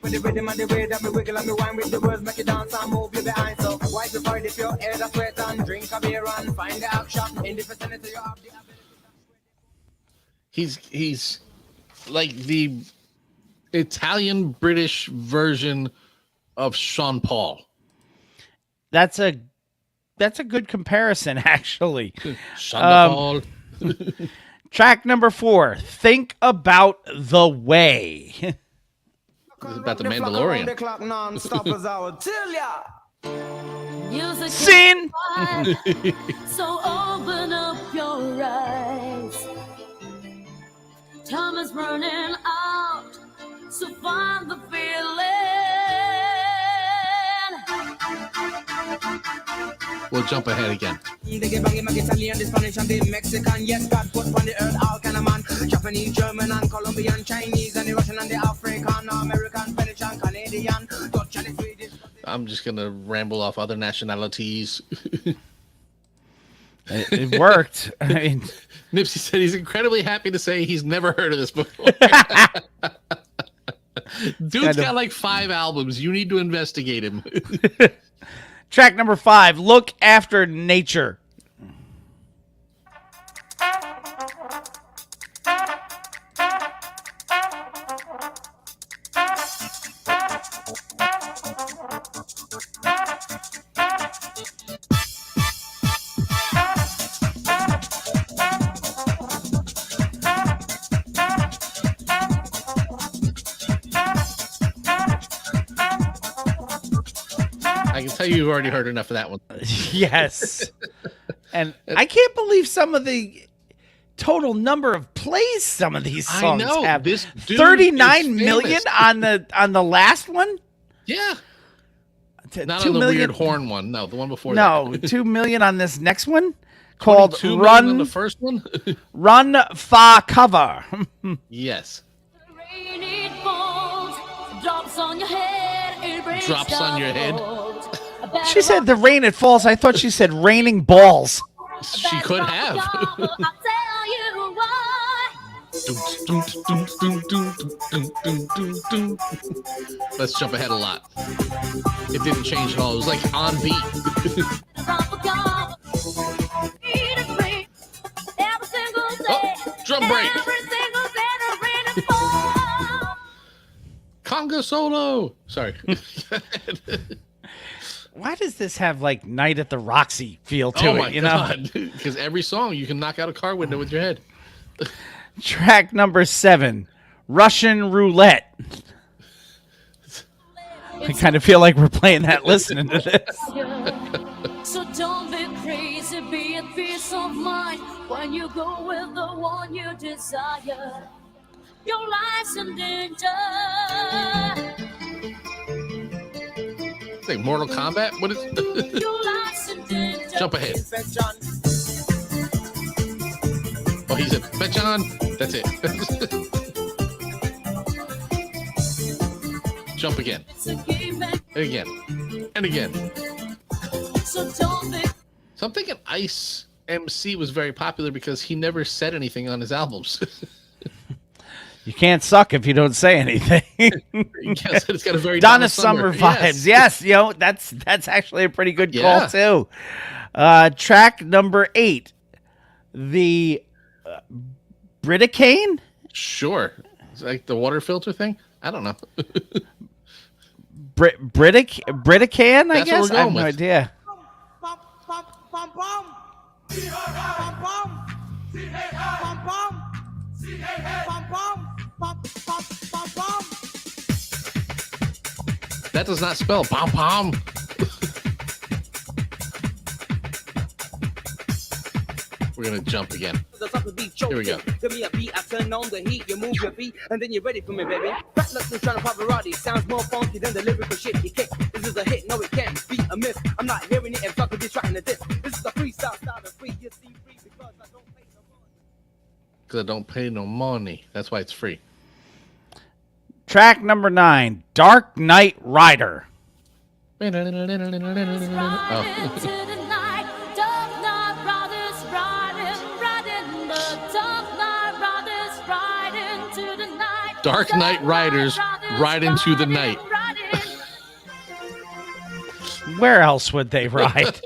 With the rhythm and the way that me wiggle and me wine with the words, make you dance and move your behind. So wipe your forehead if your head is sweat and drink a beer and find the action in the vicinity you have the He's like the Italian British version of Sean Paul. That's a good comparison, actually. Sean Paul. Track number 4, Think About the Way. This is about the Mandalorian. The clock non-stop as I would tell ya. Music Scene. So open up your eyes. Time is running out, so find the feeling. We'll jump ahead again. They get banging, my Italian, the Spanish, and the Mexican. Yes, God put on the earth all kind of man. Japanese, German, and Colombian, Chinese, and the Russian, and the African, American, Finnish, and Canadian, Dutch, and the Swedish. I'm just gonna ramble off other nationalities. It worked. I mean, Nipsey said he's incredibly happy to say he's never heard of this before. Dude's got like 5 albums. You need to investigate him. track number 5, Look After Nature. I can tell you've already heard enough of that one. Yes. And I can't believe some of the total number of plays some of these songs I know. have. This dude 39 is million famous. on the last one? Yeah. Not 2 on the million weird horn one. No, the one before No, that. 2 million on this next one called 2 million on Run the first one? Run Fa Cover. Yes. Rain, it falls, drops on your head, it breaks Drops on your head. She said the rain it falls. I thought she said raining balls. She could have. I'll tell you why. Let's jump ahead a lot. It didn't change at all. It was like on beat. Drum break. Conga solo. Sorry. Why does this have like Night at the Roxy feel to Oh it? my You know, god! Because every song you can knock out a car window with your head. track number 7, Russian Roulette. I kind of feel like we're playing that listening to this. So don't be crazy, be at peace of mind when you go with the one you desire. Your life's in danger. Like Mortal Kombat? What is? Your life's in danger. Jump ahead. Oh, he said, Betchan. That's it. Jump again. It's a game and Again. And again. so don't be So I'm thinking Ice MC was very popular because he never said anything on his albums. You can't suck if you don't say anything. Yes, it's got a very Donna Summer vibes. Yes, you know, that's actually a pretty good call too. Track number 8, the Britticane? Sure. It's like the water filter thing. I don't know. Britticane, I That's what guess? we're I have going no with. idea. That does not spell pom pom. We're gonna jump again. Here we go. Give me a beat, I turn on the heat, you move your feet, and then you're ready for me, baby. Fat looks and trying to Pavarotti sounds more funky than the lyrical shit you kick. This is a hit, no it can't be a miss. I'm not hearing it and fucking be trying to diss. This is a freestyle style of free, you see free because I don't pay no money. Because I don't pay no money. That's why it's free. Track number 9, Dark Knight Rider. Oh. into the night. Dark night riders riding, riding the dark night riders riding to the night. Dark Knight Riders Ride into the night. Where else would they ride?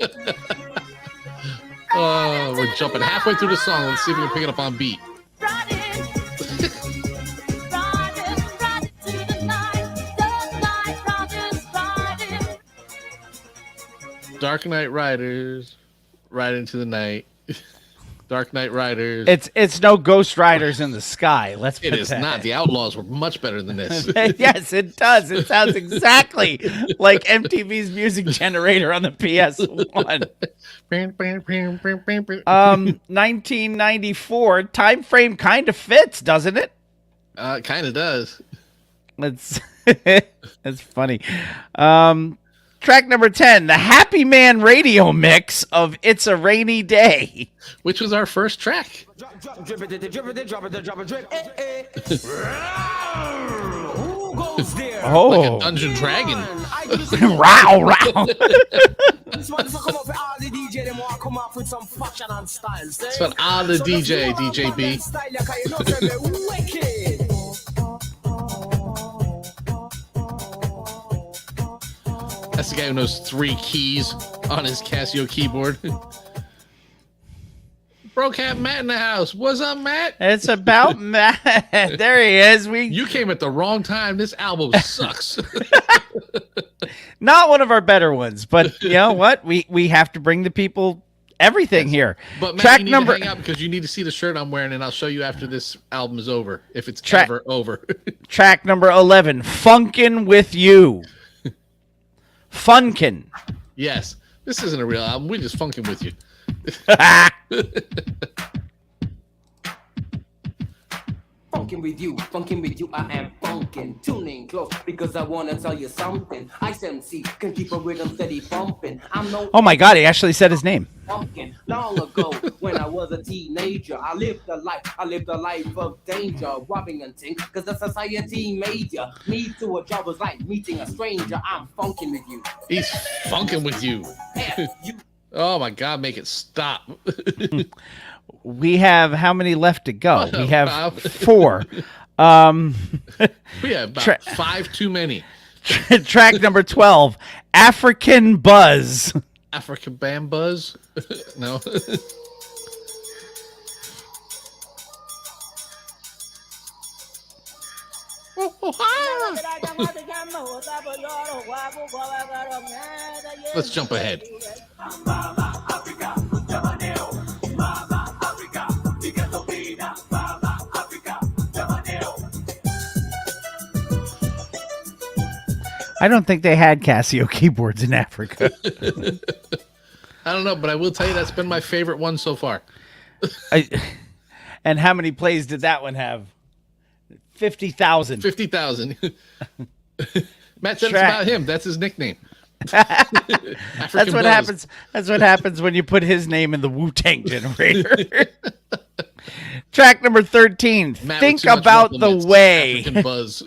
We're jumping halfway through the song. Let's see if we can pick it up on beat. Dark Knight Riders, Ride into the Night. Dark Knight Riders. It's no Ghost Riders in the Sky. Let's put It is that. not. The Outlaws were much better than this. Yes, it does. It sounds exactly like MTV's music generator on the PS1. 1994 time frame kind of fits, doesn't it? It kind of does. That's funny. Track number 10, the Happy Man radio mix of It's a Rainy Day. Which was our first track. Drip it, drip it, drop it, drop it, drip. Who goes there? Oh. Like a Dungeon Dragon. Row, row. This one come up with all the DJ, them want to come up with some fashion and styles. That's what all the DJ, DJ B. Wicked. That's the guy who knows 3 keys on his Casio keyboard. Bro Cat Matt in the house. What's up, Matt? It's about Matt. There he is. You came at the wrong time. This album sucks. Not one of our better ones, but you know what? We have to bring the people everything here. But Matt, Track you need number to hang out because you need to see the shirt I'm wearing, and I'll show you after this album is over, if it's Track- ever over. Track number 11, Funkin' with You. Funkin'. Yes. This isn't a real album. We're just funking with you. Funkin' with you, I am funkin'. Tuning close because I wanna tell you something. Ice MC can keep a rhythm steady bumping. I'm no Oh my God, he actually said his name. pumpkin. Long ago, when I was a teenager, I lived a life of danger, robbing and ting, cause the society made ya. Me to a job was like meeting a stranger. I'm funkin' with you. He's funking with you. You Oh my God, make it stop. We have how many left to go? We have Wow. 4. We have about 5 too many. Track number 12, African Buzz. African Bam Buzz? No. Let's jump ahead. I don't think they had Casio keyboards in Africa. I don't know, but I will tell you that's been my favorite one so far. And how many plays did that one have? 50,000. 50,000. Matt said it's Track. about him. That's his nickname. That's African what Buzz. happens. That's what happens when you put his name in the Wu-Tang generator. Track number 13. Matt with Think too much about compliments. the way. African Buzz.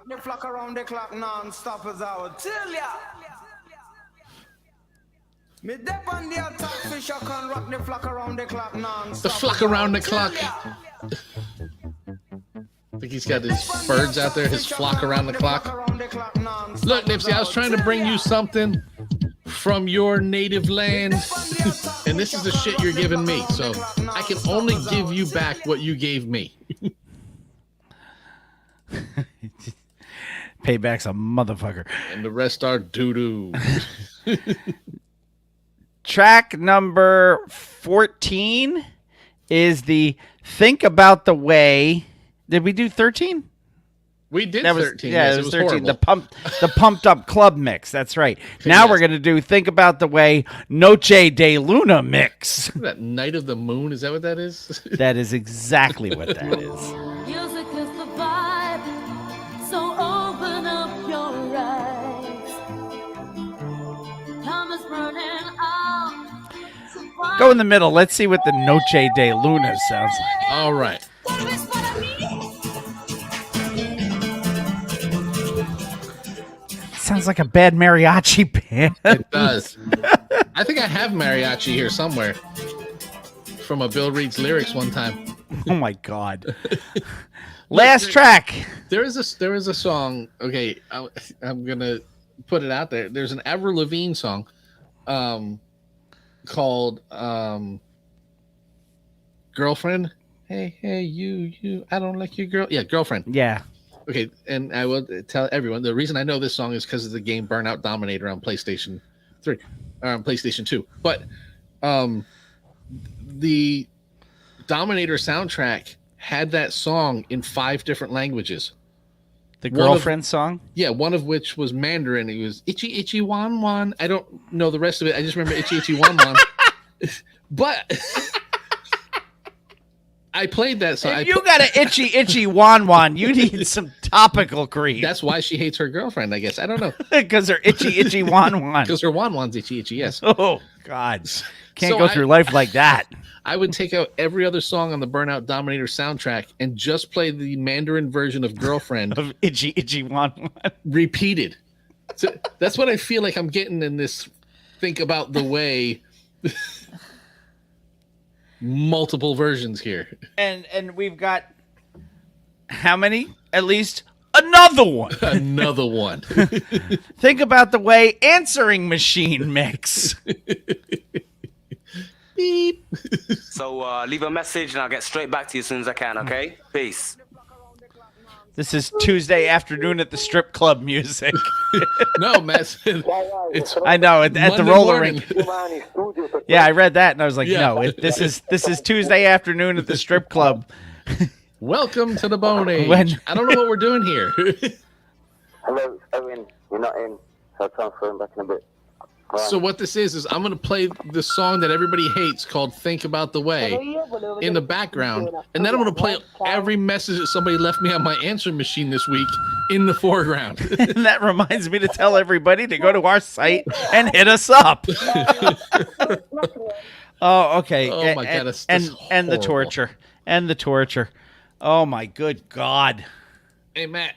the flock around the clock non-stop as I would tell ya. Me dep on the attack fish, I can rock the flock around the clock non-stop. The flock around the clock. I think he's got his birds out there, his flock around the clock. Look, Nipsey, I was trying to bring you something from your native land, and this is the shit you're giving me. So I can only give you back what you gave me. Payback's a motherfucker. And the rest are doo-doo. Track number 14 is the Think About the Way. Did we do 13? We did That was 13. Yeah, yes, it was 13. horrible. The pumped up club mix. That's right. Now Yes. we're gonna do Think About the Way Noche de Luna mix. That Night of the Moon, is that what that is? That is exactly what that is. Music is the vibe, so open up your eyes. Time is running out. So why Go in the middle. Let's see what the Noche de Luna sounds like. All right. Sounds like a bad mariachi band. It does. I think I have mariachi here somewhere from a Bill Reed's lyrics one time. Oh my God. Last track. There is a song. Okay, I'm gonna put it out there. There's an Avril Lavigne song, called "Girlfriend." Hey, you. I don't like your girl. Yeah, Girlfriend. Yeah. Okay, and I will tell everyone the reason I know this song is because of the game Burnout Dominator on PlayStation 3, or on PlayStation 2. But the Dominator soundtrack had that song in 5 different languages. The Girlfriend song? Yeah, one of which was Mandarin. It was Itchy Itchy Wan Wan. I don't know the rest of it. I just remember Itchy Itchy Wan Wan. But I played that song. If you got an itchy wan wan, you need some topical cream. That's why she hates her girlfriend, I guess. I don't know. Because her itchy wan wan. Because her wan wan's itchy, yes. Oh, God. Can't So go through life like that. I would take out every other song on the Burnout Dominator soundtrack and just play the Mandarin version of Girlfriend. Of itchy wan wan. Repeated. So that's what I feel like I'm getting in this Think About the Way. Multiple versions here. And we've got how many? At least another one. Another one. Think About the Way answering machine mix. Beep. So leave a message and I'll get straight back to you as soon as I can, okay? Peace. This is Tuesday afternoon at the strip club music. No, Matt. I know at the Monday roller morning. rink. Yeah, I read that and I was like, Yeah. no, this is Tuesday afternoon at the strip club. Welcome to the Bone Age. When- I don't know what we're doing here. Hello, Owen. You're not in. So I'll transfer him back in a bit. So what this is I'm going to play the song that everybody hates called Think About the Way in the background. And then I'm going to play every message that somebody left me on my answering machine this week in the foreground. And that reminds me to tell everybody to go to our site and hit us up. Oh, okay. Oh, my God, that's and the horrible. torture. And the torture. Oh, my good God. Hey, Matt.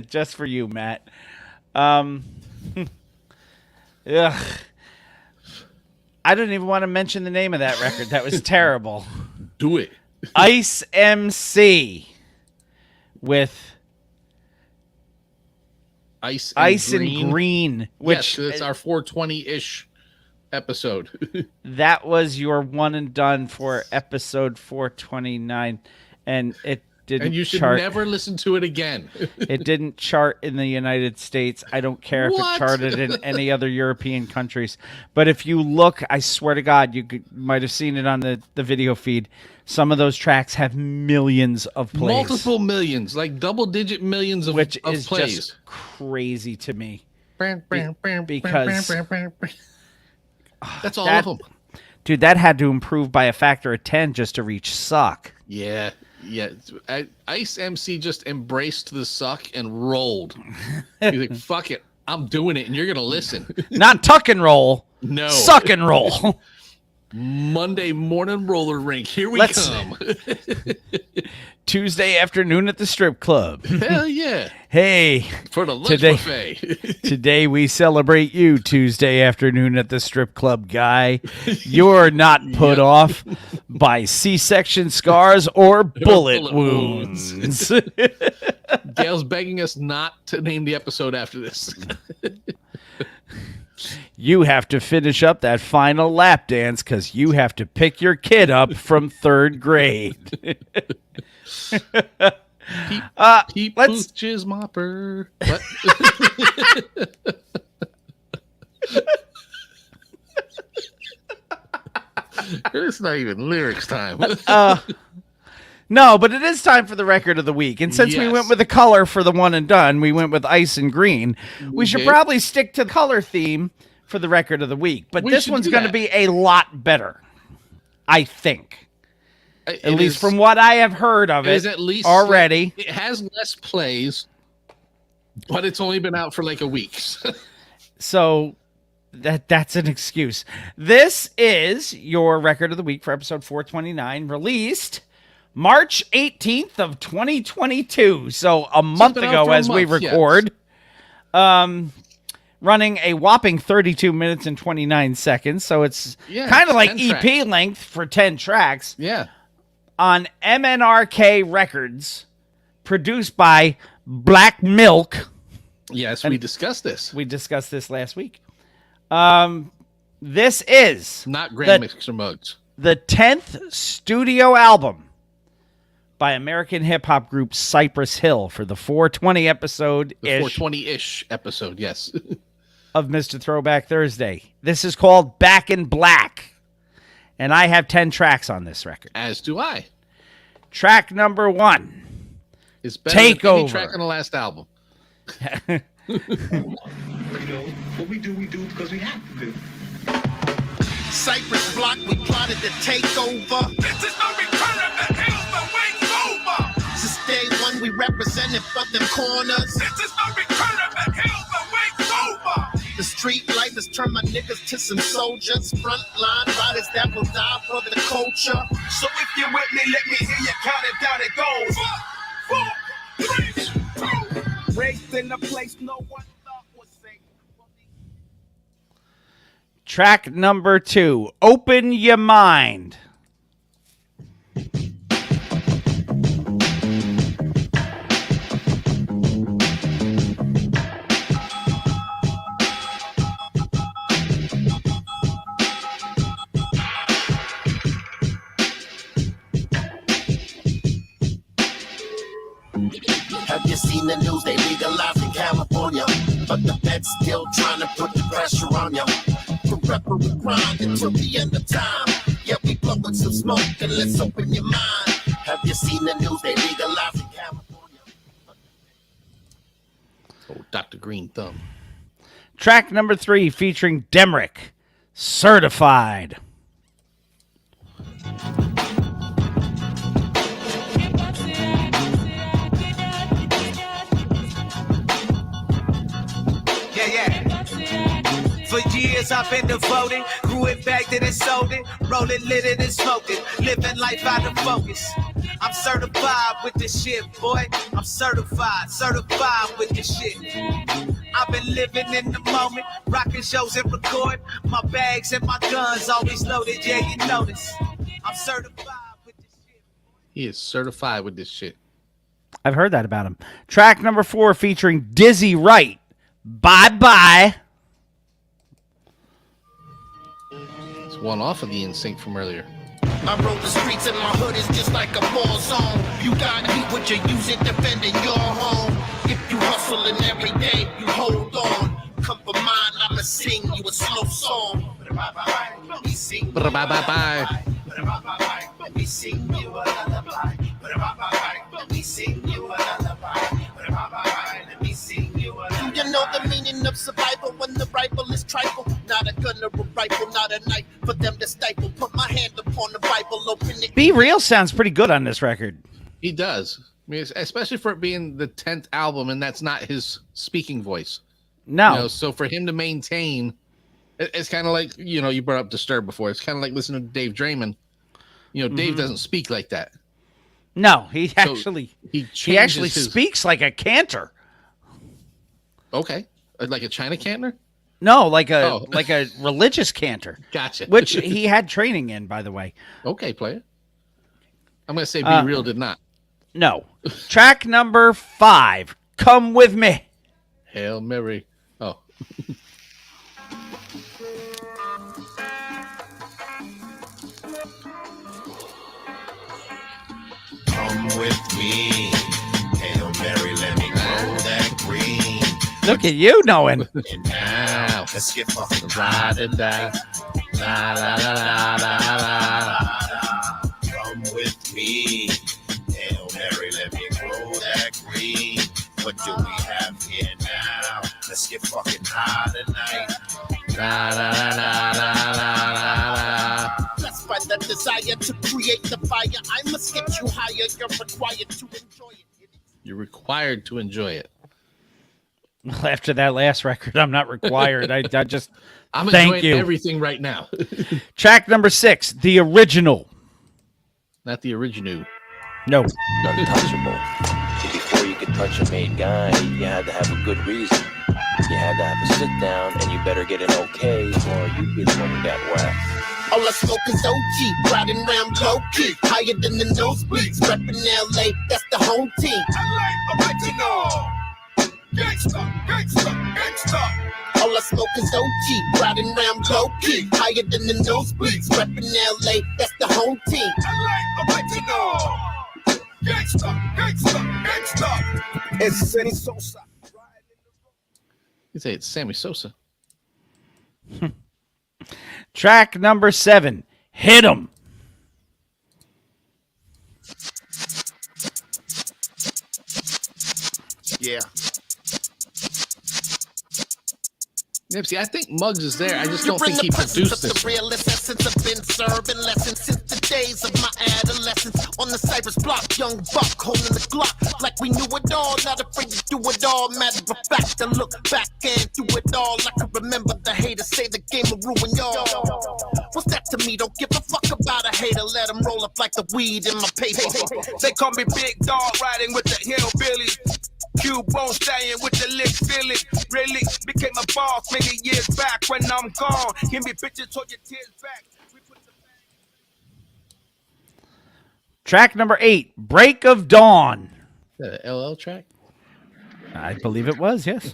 Just for you, Matt. Ugh. I don't even want to mention the name of that record. That was terrible. Do it. Ice MC with Ice and Green, which yes, it's our 420-ish episode. that was your one and done for episode 429, and it didn't And you should chart. never listen to it again. It didn't chart in the United States. I don't care if What? it charted in any other European countries. But if you look, I swear to God, might have seen it on the video feed. Some of those tracks have millions of plays. Multiple millions, like double-digit millions of, which of is plays. just crazy to me. Because that's all that- of them. Dude, that had to improve by a factor of 10 just to reach suck. Yeah. Ice MC just embraced the suck and rolled. He's like, fuck it. I'm doing it, and you're going to listen. Not tuck and roll. No. Suck and roll. Monday morning roller rink. Here we Let's- come. Tuesday afternoon at the strip club. Hell yeah. Hey. For the lunch Today- buffet. Today we celebrate you, Tuesday afternoon at the strip club, guy. You're not put off by C-section scars or bullet wounds. Gail's begging us not to name the episode after this. You have to finish up that final lap dance because you have to pick your kid up from 3rd grade. Pete let's- Pooch's mopper. What? It's not even lyrics time. No, but it is time for the record of the week. And since we Yes. went with the color for the one and done, we went with ice and green. We should did. probably stick to the color theme for the record of the week. But We this should one's do going to that. be a lot better, I think. It At least is- from what I have heard of it it is at least already. It has less plays, but it's only been out for like a week. So that's an excuse. This is your record of the week for episode 429, released March 18th of 2022. So a month been out ago for a as we month, yes. record. running a whopping 32 minutes and 29 seconds. So it's kind of like 10 EP tracks. length for 10 tracks. Yeah. On MNRK Records, produced by Black Milk. Yes, we discussed this. We discussed this last week. This is not Grand Mixer Mugs. The 10th studio album by American hip hop group Cypress Hill for the 420 episode. The 420-ish episode, yes. of Mr. Throwback Thursday. This is called Back in Black. And I have 10 tracks on this record. As do I. Track number 1. It's better than any Takeover. track on the last album. What we do because we have to do. Cypress Block, we plotted to take over. This is no return of the hills, the wait's over. Since day one, we represented for them corners. This is no return of the hills, the wait's over. The street life has turned my niggas to some soldiers. Frontline riders that will die for the culture. So if you're with me, let me hear you count it down. It goes 4, 3, 2. Raised in a place no one thought was safe. Track number 2, Open Your Mind. Have you seen the news? They legalized in California, but the feds still trying to put the pressure on you. Forever we grind until the end of time. Yeah, we blowing some smoke and let's open your mind. Have you seen the news? They legalized in California. Oh, Dr. Green Thumb. Track number 3 featuring Demrick, Certified. For years I've been devoted, grew it, bagged it and sold it, roll it, lit it and smoked it, living life out of focus. I'm certified with this shit, boy. I'm certified with this shit. I've been living in the moment, rocking shows and record. My bags and my guns always loaded, yeah, you notice. I'm certified with this shit. He is certified with this shit. I've heard that about him. Track number 4 featuring Dizzy Wright, Bye Bye. It's one off of the NSYNC from earlier. I roll the streets and my hood is just like a war zone. You got heat what you use it defending your home. If you hustling every day, you hold on. Come for mine, I'ma sing you a slow song. Let me sing you a lullaby. Let me sing you a lullaby. Let me sing you a lullaby. Let me sing you a lullaby. Do you know the meaning of survival when the rifle is trifle? Not a gun or a rifle, not a knife for them to stifle. Put my hand upon the Bible, open it. Be Real sounds pretty good on this record. He does. I mean, especially for it being the 10th album, and that's not his speaking voice. No. You know, so for him to maintain, it's kind of like, you know, you brought up Disturbed before. It's kind of like listening to Dave Draymond. You know, Dave doesn't speak like that. No, he actually he actually his... speaks like a cantor. Okay, like a China cantor. No, like a like a religious cantor. Gotcha. Which he had training in, by the way. Okay, player. I'm gonna say Be Real did not. No. Track number 5. Come With Me. Hail Mary. Oh. Come with me. Hail Mary, let me grow that green. Look at you knowing. And now, let's get fucking ride and die. La la la la la la. Come with me. Hail Mary, let me grow that green. What do we have here now? Let's get fucking high tonight. La la la la la la la. That's by the desire to create the fire. I must get you higher. You're required to enjoy it. You're required to enjoy it. Well, after that last record, I'm not required. I just I'm thank enjoying you. everything right now. Track number 6, The Original. Not the original. No. Untouchable. Before you could touch a made guy, you had to have a good reason. You had to have a sit down, and you better get an okay, or you'd be the one who got whacked. All I smoke is OG, riding around low key, higher than the nosebleeds. Reppin' LA, that's the home team. Original. Gangsta, gangsta, gangsta. All I smoke is OG, riding around low key, higher than the nosebleeds. Reppin' LA, that's the home team. Original. Gangsta, gangsta, gangsta. It's Sammy Sosa. You say it's Sammy Sosa. Track number 7, Hit 'Em. Yeah. Nipsey, I think Muggs is there. I just don't think he produced this. The realest essence I've been serving lessons since the days of my adolescence. On the Cypress block, young buck holding the Glock like we knew it all. Not afraid to do it all. Matter of fact, to look back and do it all. I can remember the haters say the game will ruin y'all. What's that to me? Don't give a fuck about a hater. Let them roll up like the weed in my paper. They call me Big Dog, riding with the hillbillies. Q-Bone staying with the lick feeling. Really became a boss many years back. When I'm gone, give me bitches, hold your tears back. Track number 8, Break of Dawn. Is that an LL track? I believe it was, yes.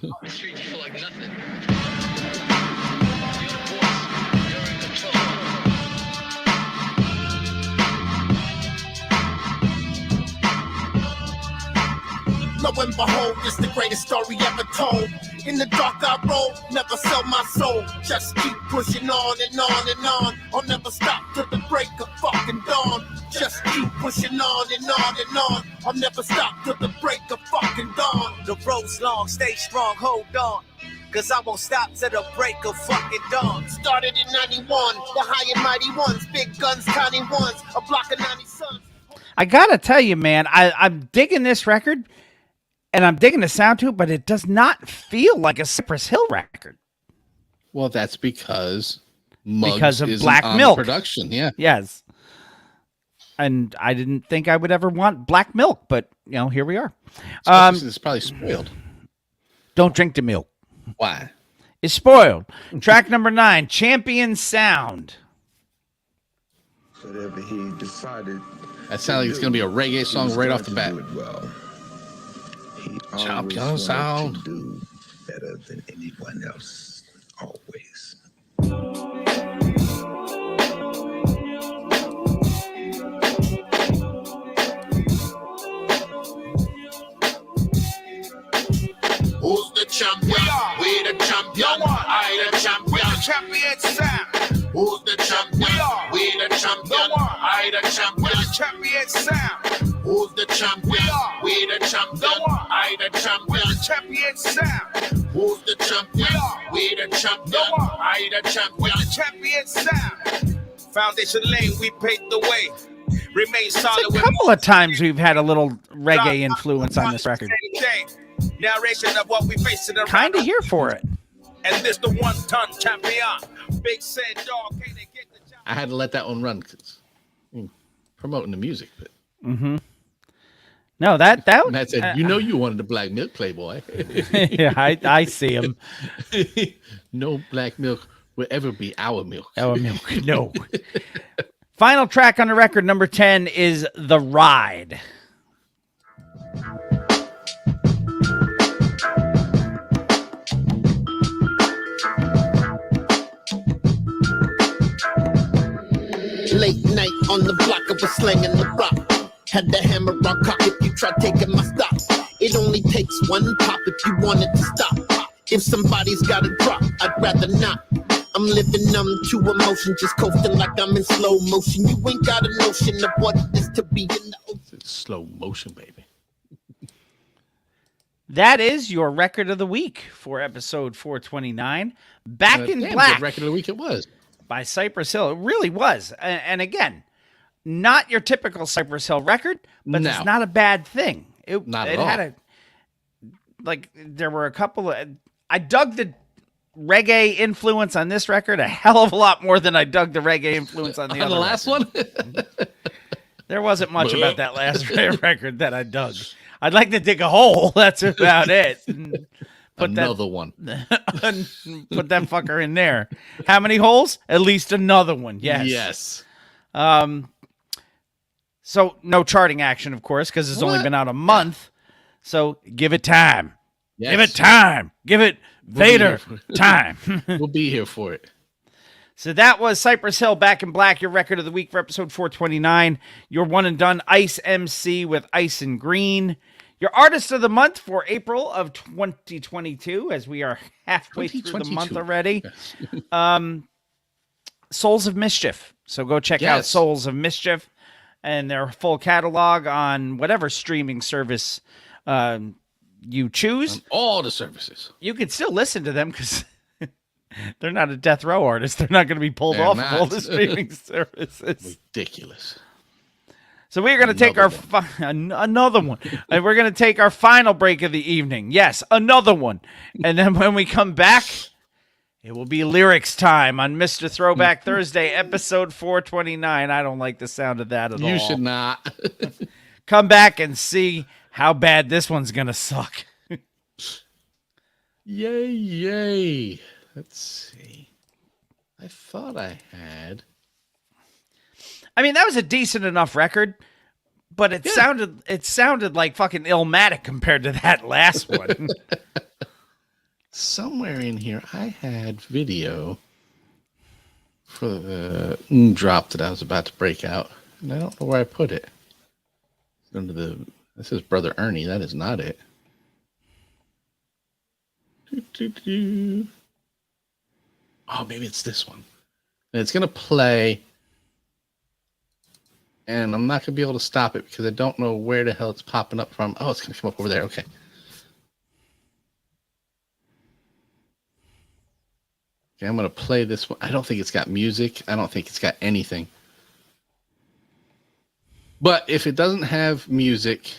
Lo and behold, it's the greatest story ever told. In the dark I roll, never sell my soul. Just keep pushing on and on and on. I'll never stop till the break of fucking dawn. Just keep pushing on and on and on. I'll never stop till the break of fucking dawn. The road's long, stay strong, hold on. Cause I won't stop till the break of fucking dawn. Started in 91, the high and mighty ones. Big guns, tiny ones, a block of 90 sons. I gotta tell you, man, I'm digging this record. And I'm digging the sound to it, but it does not feel like a Cypress Hill record. Well, that's because Muggs of isn't Black on Milk production. Yeah. Yes. And I didn't think I would ever want Black Milk, but here we are. It's probably spoiled. Don't drink the milk. Why? It's spoiled. Track number 9, Champion Sound. Whatever he decided. That sounds like it's going to be a reggae song right off the bat. Champion Sound. Do better than anyone else, always. Who's the champion? We the champion. I the champion. Champion sound. Who's the champion? We the champion. I the champion. Champion sound. Who's the champion? We the champion. I the champion. Champion sound. Who's the champion? We the champion. I the champion. Champion sound. Foundation lane, we paved the way. Remain solid. A couple of times we've had a little reggae influence on this record. Narration of what we face in the kind of here for it. And this the one-ton champion. Big said dog, can't they get the job? I had to let that one run because promoting the music. But no, that Matt said, you wanted the Black Milk Playboy. Yeah, I see him. No Black Milk will ever be our milk. Our milk, no. Final track on the record, number 10, is The Ride. Late night on the block, I was slanging the rock. Had the hammer on cock if you try taking my stock. It only takes one pop if you want it to stop. If somebody's got a drop, I'd rather not. I'm living numb to emotion, just coasting like I'm in slow motion. You ain't got a notion of what it is to be in the ocean. Slow motion, baby. That is your record of the week for episode 429. Back in Black. Good record of the week it was. By Cypress Hill. It really was. And again, not your typical Cypress Hill record, but it's not a bad thing. Not at all. Had there were a couple of... I dug the reggae influence on this record a hell of a lot more than I dug the reggae influence on the other last one? There wasn't much about that last record that I dug. I'd like to dig a hole. That's about it. Another one. Put that fucker in there. How many holes? At least another one. Yes. Yes. So no charting action, of course, because it's only What? been out a month. So give it time. Yes. Give it time. Give it Vader time. We'll be here for it. So that was Cypress Hill, Back in Black, your record of the week for episode 429. Your one and done Ice MC with Ice and Green. Your artist of the month for April of 2022, as we are halfway through the month 2022. already. Yes. Souls of Mischief. So go check out Yes. Souls of Mischief and their full catalog on whatever streaming service you choose. On all the services. You can still listen to them because they're not a death row artist. They're not going to be pulled They're off of all not. the streaming services. Ridiculous. So we're going to take our another one. And we're going to take our final break of the evening. Yes, another one. And then when we come back, it will be lyrics time on Mr. Throwback Thursday, episode 429. I don't like the sound of that at all. You should not. Come back and see how bad this one's going to suck. Yay, yay. Let's see. I thought I had. I mean, that was a decent enough record, but it sounded like fucking Illmatic compared to that last one. Somewhere in here, I had video for the drop that I was about to break out, and I don't know where I put it. Under the, this is Brother Ernie. That is not it. Oh, maybe it's this one. And it's gonna play, and I'm not gonna be able to stop it because I don't know where the hell it's popping up from. Oh, it's gonna come up over there. Okay. Okay, I'm going to play this one. I don't think it's got music. I don't think it's got anything. But if it doesn't have music,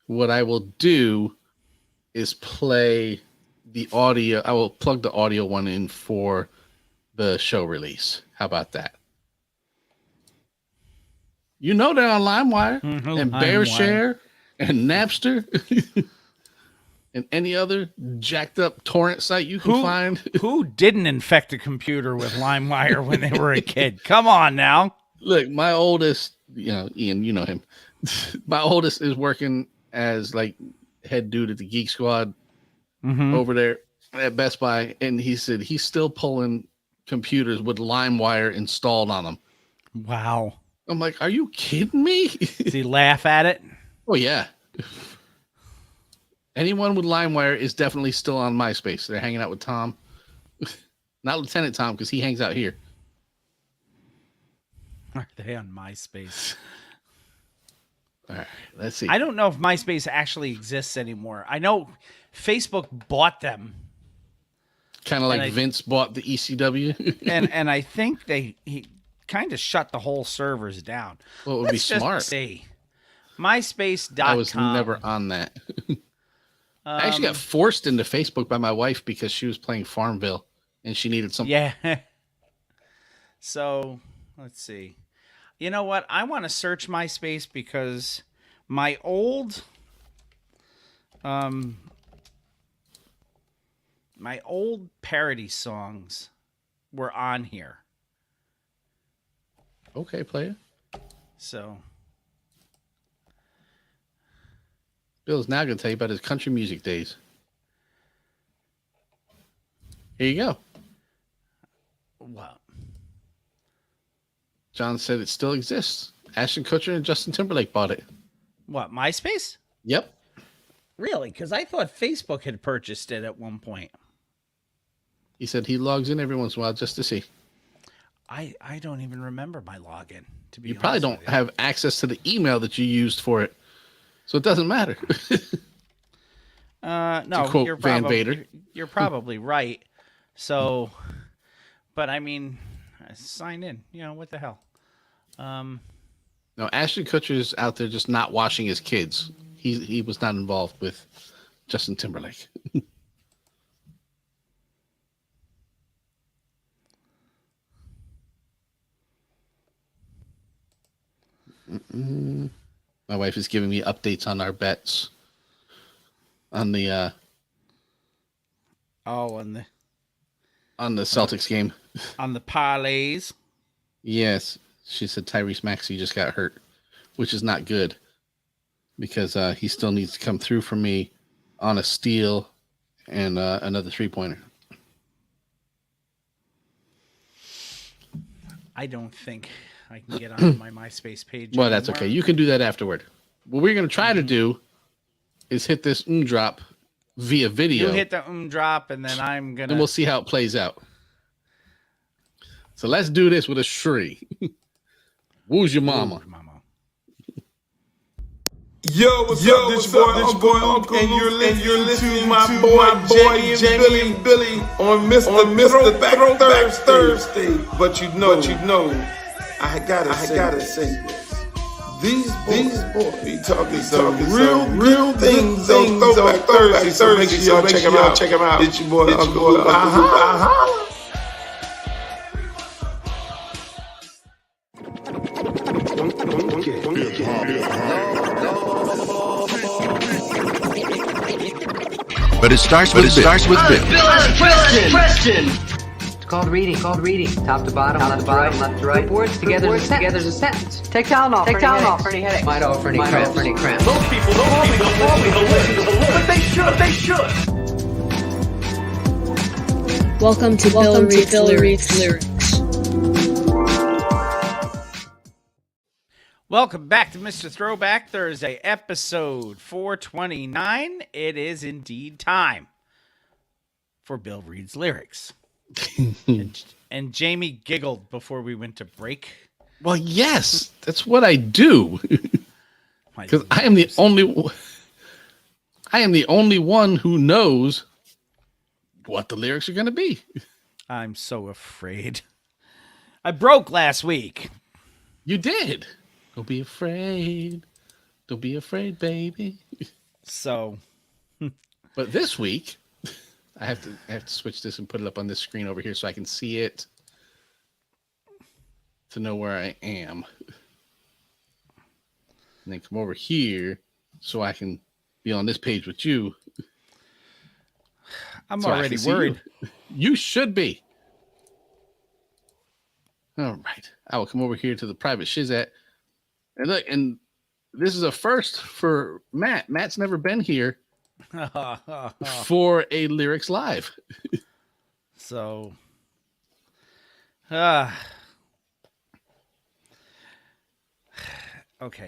what I will do is play the audio. I will plug the audio one in for the show release. How about that? You know they're on LimeWire and BearShare and Napster. And any other jacked up torrent site you can find. Who didn't infect a computer with LimeWire when they were a kid? Come on now. Look, my oldest, Ian, you know him. My oldest is working as like head dude at the Geek Squad over there at Best Buy. And he said he's still pulling computers with LimeWire installed on them. Wow. I'm like, are you kidding me? Does he laugh at it? Oh, yeah. Anyone with LimeWire is definitely still on MySpace. They're hanging out with Tom. Not Lieutenant Tom, because he hangs out here. Are they on MySpace? All right, let's see. I don't know if MySpace actually exists anymore. I know Facebook bought them. Kind of like Vince bought the ECW. and I think he kind of shut the whole servers down. Well, it would be smart. See. MySpace.com. I was never on that. I actually got forced into Facebook by my wife because she was playing Farmville and she needed something. Yeah. So, let's see. You know what? I want to search MySpace because my old parody songs were on here. Okay, player. So, Bill's now going to tell you about his country music days. Here you go. Wow. John said it still exists. Ashton Kutcher and Justin Timberlake bought it. What, MySpace? Yep. Really? Because I thought Facebook had purchased it at one point. He said he logs in every once in a while just to see. I don't even remember my login, to be honest. You probably don't have access to the email that you used for it. So it doesn't matter. No, quote you're Van probably, Vader. You're probably right. So, but I mean, sign in. You know, what the hell? No, Ashton Kutcher's out there just not washing his kids. He was not involved with Justin Timberlake. My wife is giving me updates on our bets on the Oh, on the Celtics game. On the parlays. Yes, she said Tyrese Maxey just got hurt, which is not good because he still needs to come through for me on a steal and another 3-pointer. I don't think I can get on my MySpace page. Well, that's okay. You can do that afterward. What we're going to try to do is hit this drop via video. You hit the drop, and then I'm going to... And we'll see how it plays out. So let's do this with a Shri. Who's your mama? Yo, what's up? This boy, Uncle, and you're listening to my boy Jamie and Billy on Mr. Throwback Thursday. But you know, I gotta say this. These boys be talking some real things on Throwback Thursday. So make sure y'all check them out. It's your boy Uncle. But it starts with Bill. Preston. It's called reading. Top to bottom, left to right, left to right. Words together as a sentence. Take Tylenol for any headache. Might offer any cramp. Most people don't listen, but they should. Welcome to Bill Reads Lyrics. Welcome back to Mr. Throwback Thursday, episode 429. It is indeed time for Bill Reads Lyrics. and Jamie giggled before we went to break. Well, yes, that's what I do. Because I am the only one who knows what the lyrics are going to be. I'm so afraid. I broke last week. You did. Don't be afraid. Don't be afraid, baby. So, but this week, I have to switch this and put it up on this screen over here so I can see it to know where I am. And then come over here so I can be on this page with you. I'm already worried. You should be. All right. I will come over here to the private Shizat. And look, and this is a first for Matt. Matt's never been here for a Lyrics Live. So, okay,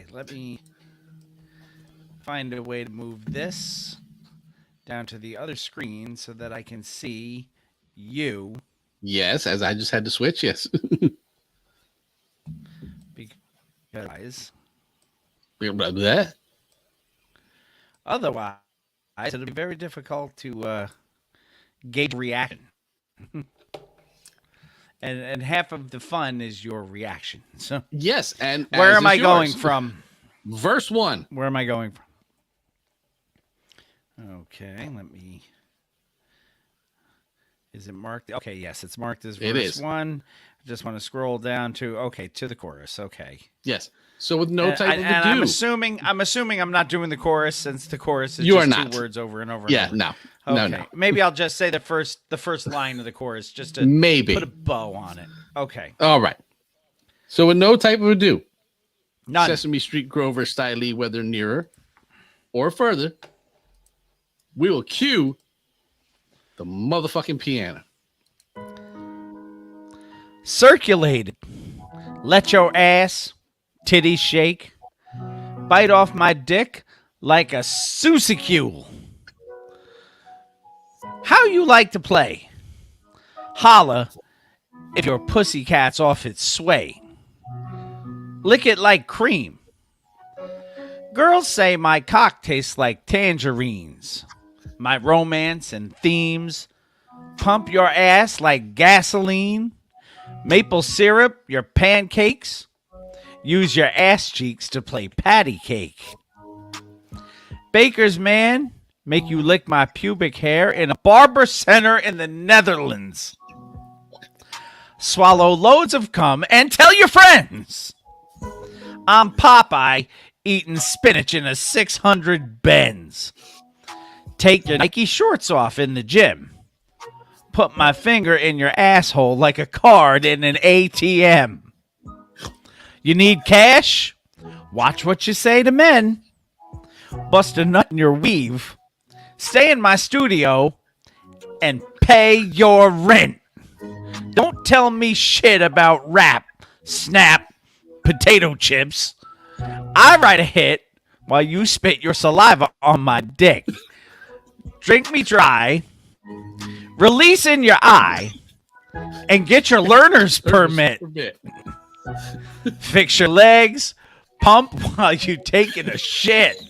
let me find a way to move this down to the other screen so that I can see you. Yes, as I just had to switch, yes. Guys. Otherwise, it'll be very difficult to gauge reaction. and half of the fun is your reaction. So yes, and where am I going from? Verse 1. Where am I going from? Okay, let me. Is it marked? Okay, yes, it's marked as verse 1. I just want to scroll down to the chorus. Okay. Yes. So with no type of ado. I'm assuming I'm not doing the chorus since the chorus is you just are not. 2 words over and over. Yeah, and over. No. Okay. No. Maybe I'll just say the first line of the chorus just to put a bow on it. Okay. All right. So with no type of ado. None. Sesame Street Grover Styley, whether nearer or further, we will cue the motherfucking piano. Circulated. Let your ass titties shake. Bite off my dick like a Susicule. How you like to play? Holla if your pussycat's off its sway. Lick it like cream. Girls say my cock tastes like tangerines. My romance and themes pump your ass like gasoline. Maple syrup, your pancakes. Use your ass cheeks to play patty cake. Baker's man, make you lick my pubic hair in a barber center in the Netherlands. Swallow loads of cum and tell your friends. I'm Popeye eating spinach in a 600 Benz. Take your Nike shorts off in the gym. put my finger in your asshole like a card in an ATM. You need cash? Watch what you say to men. Bust a nut in your weave. Stay in my studio and pay your rent. Don't tell me shit about rap, snap, potato chips. I write a hit while you spit your saliva on my dick. Drink me dry, release in your eye, and get your learner's permit. Fix your legs, pump while you taking a shit.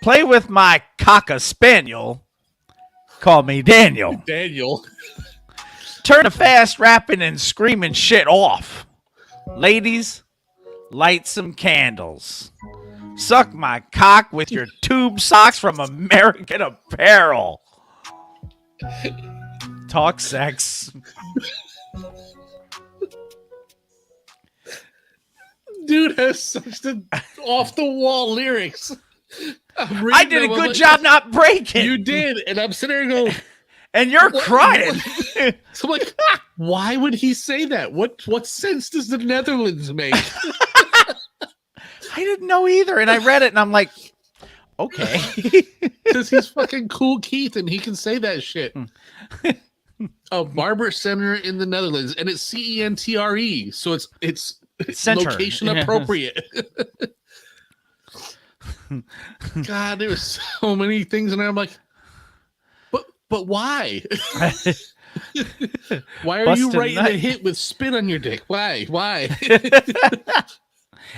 Play with my cocker spaniel. Call me Daniel. Daniel. Turn the fast rapping and screaming shit off. Ladies, light some candles. Suck my cock with your tube socks from American Apparel. Talk sex. Dude has such the off the wall lyrics. I did a good job not breaking. You did, and I'm sitting there going, and you're crying. So I'm like, why would he say that? What sense does the Netherlands make? I didn't know either, and I read it, and I'm like, okay, because he's fucking Cool Keith, and he can say that shit. A barber center in the Netherlands, and it's CENTRE, so it's Center. location appropriate. God, there was so many things in there. I'm like, but why? Why are you writing a hit with spit on your dick? Why?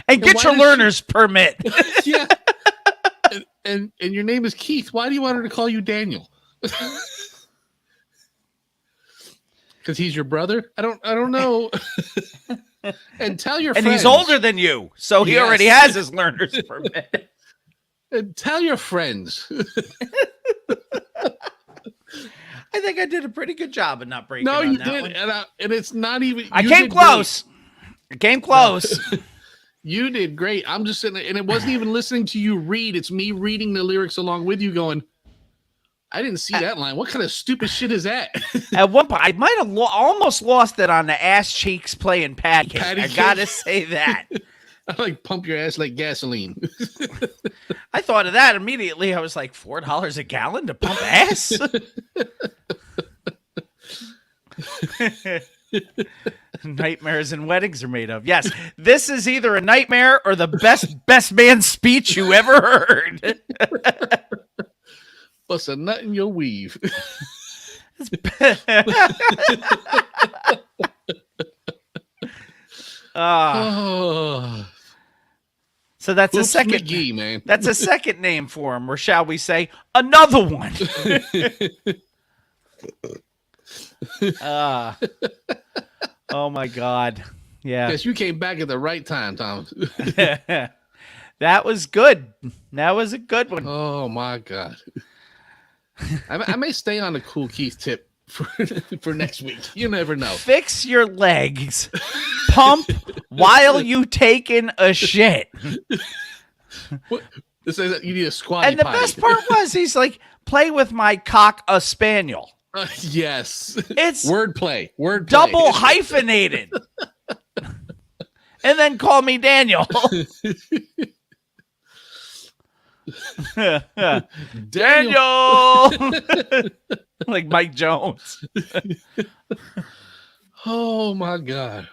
And get your learner's permit. Yeah. And your name is Keith. Why do you want her to call you Daniel? Because he's your brother? I don't know. And tell your friends. And he's older than you, so he already has his learner's permit. And tell your friends. I think I did a pretty good job of not breaking. No, on you that did, one. and it's not even. I came close. I came close. You did great. I'm just sitting there, and it wasn't even listening to you read. It's me reading the lyrics along with you, going, I didn't see that line. What kind of stupid shit is that? At one point, I might have almost lost it on the ass cheeks playing patty cake. I gotta say that. I like pump your ass like gasoline. I thought of that immediately. I was like, $4 a gallon to pump ass? Nightmares and weddings are made of. Yes, this is either a nightmare or the best man speech you ever heard. Bust a nut in your weave. So that's Oops, a second McGee, man. That's a second name for him, or shall we say, another one? Oh my God! Yeah. Yes, you came back at the right time, Tom. That was good. That was a good one. Oh my God! I may stay on the Cool Keith tip for next week. You never know. Fix your legs. Pump while you taking a shit. What? This says that you need a squatty And the potty. best part was he's like, play with my cock a spaniel. Yes. It's wordplay. Double hyphenated. And then call me Daniel. Daniel. Like Mike Jones. Oh my God.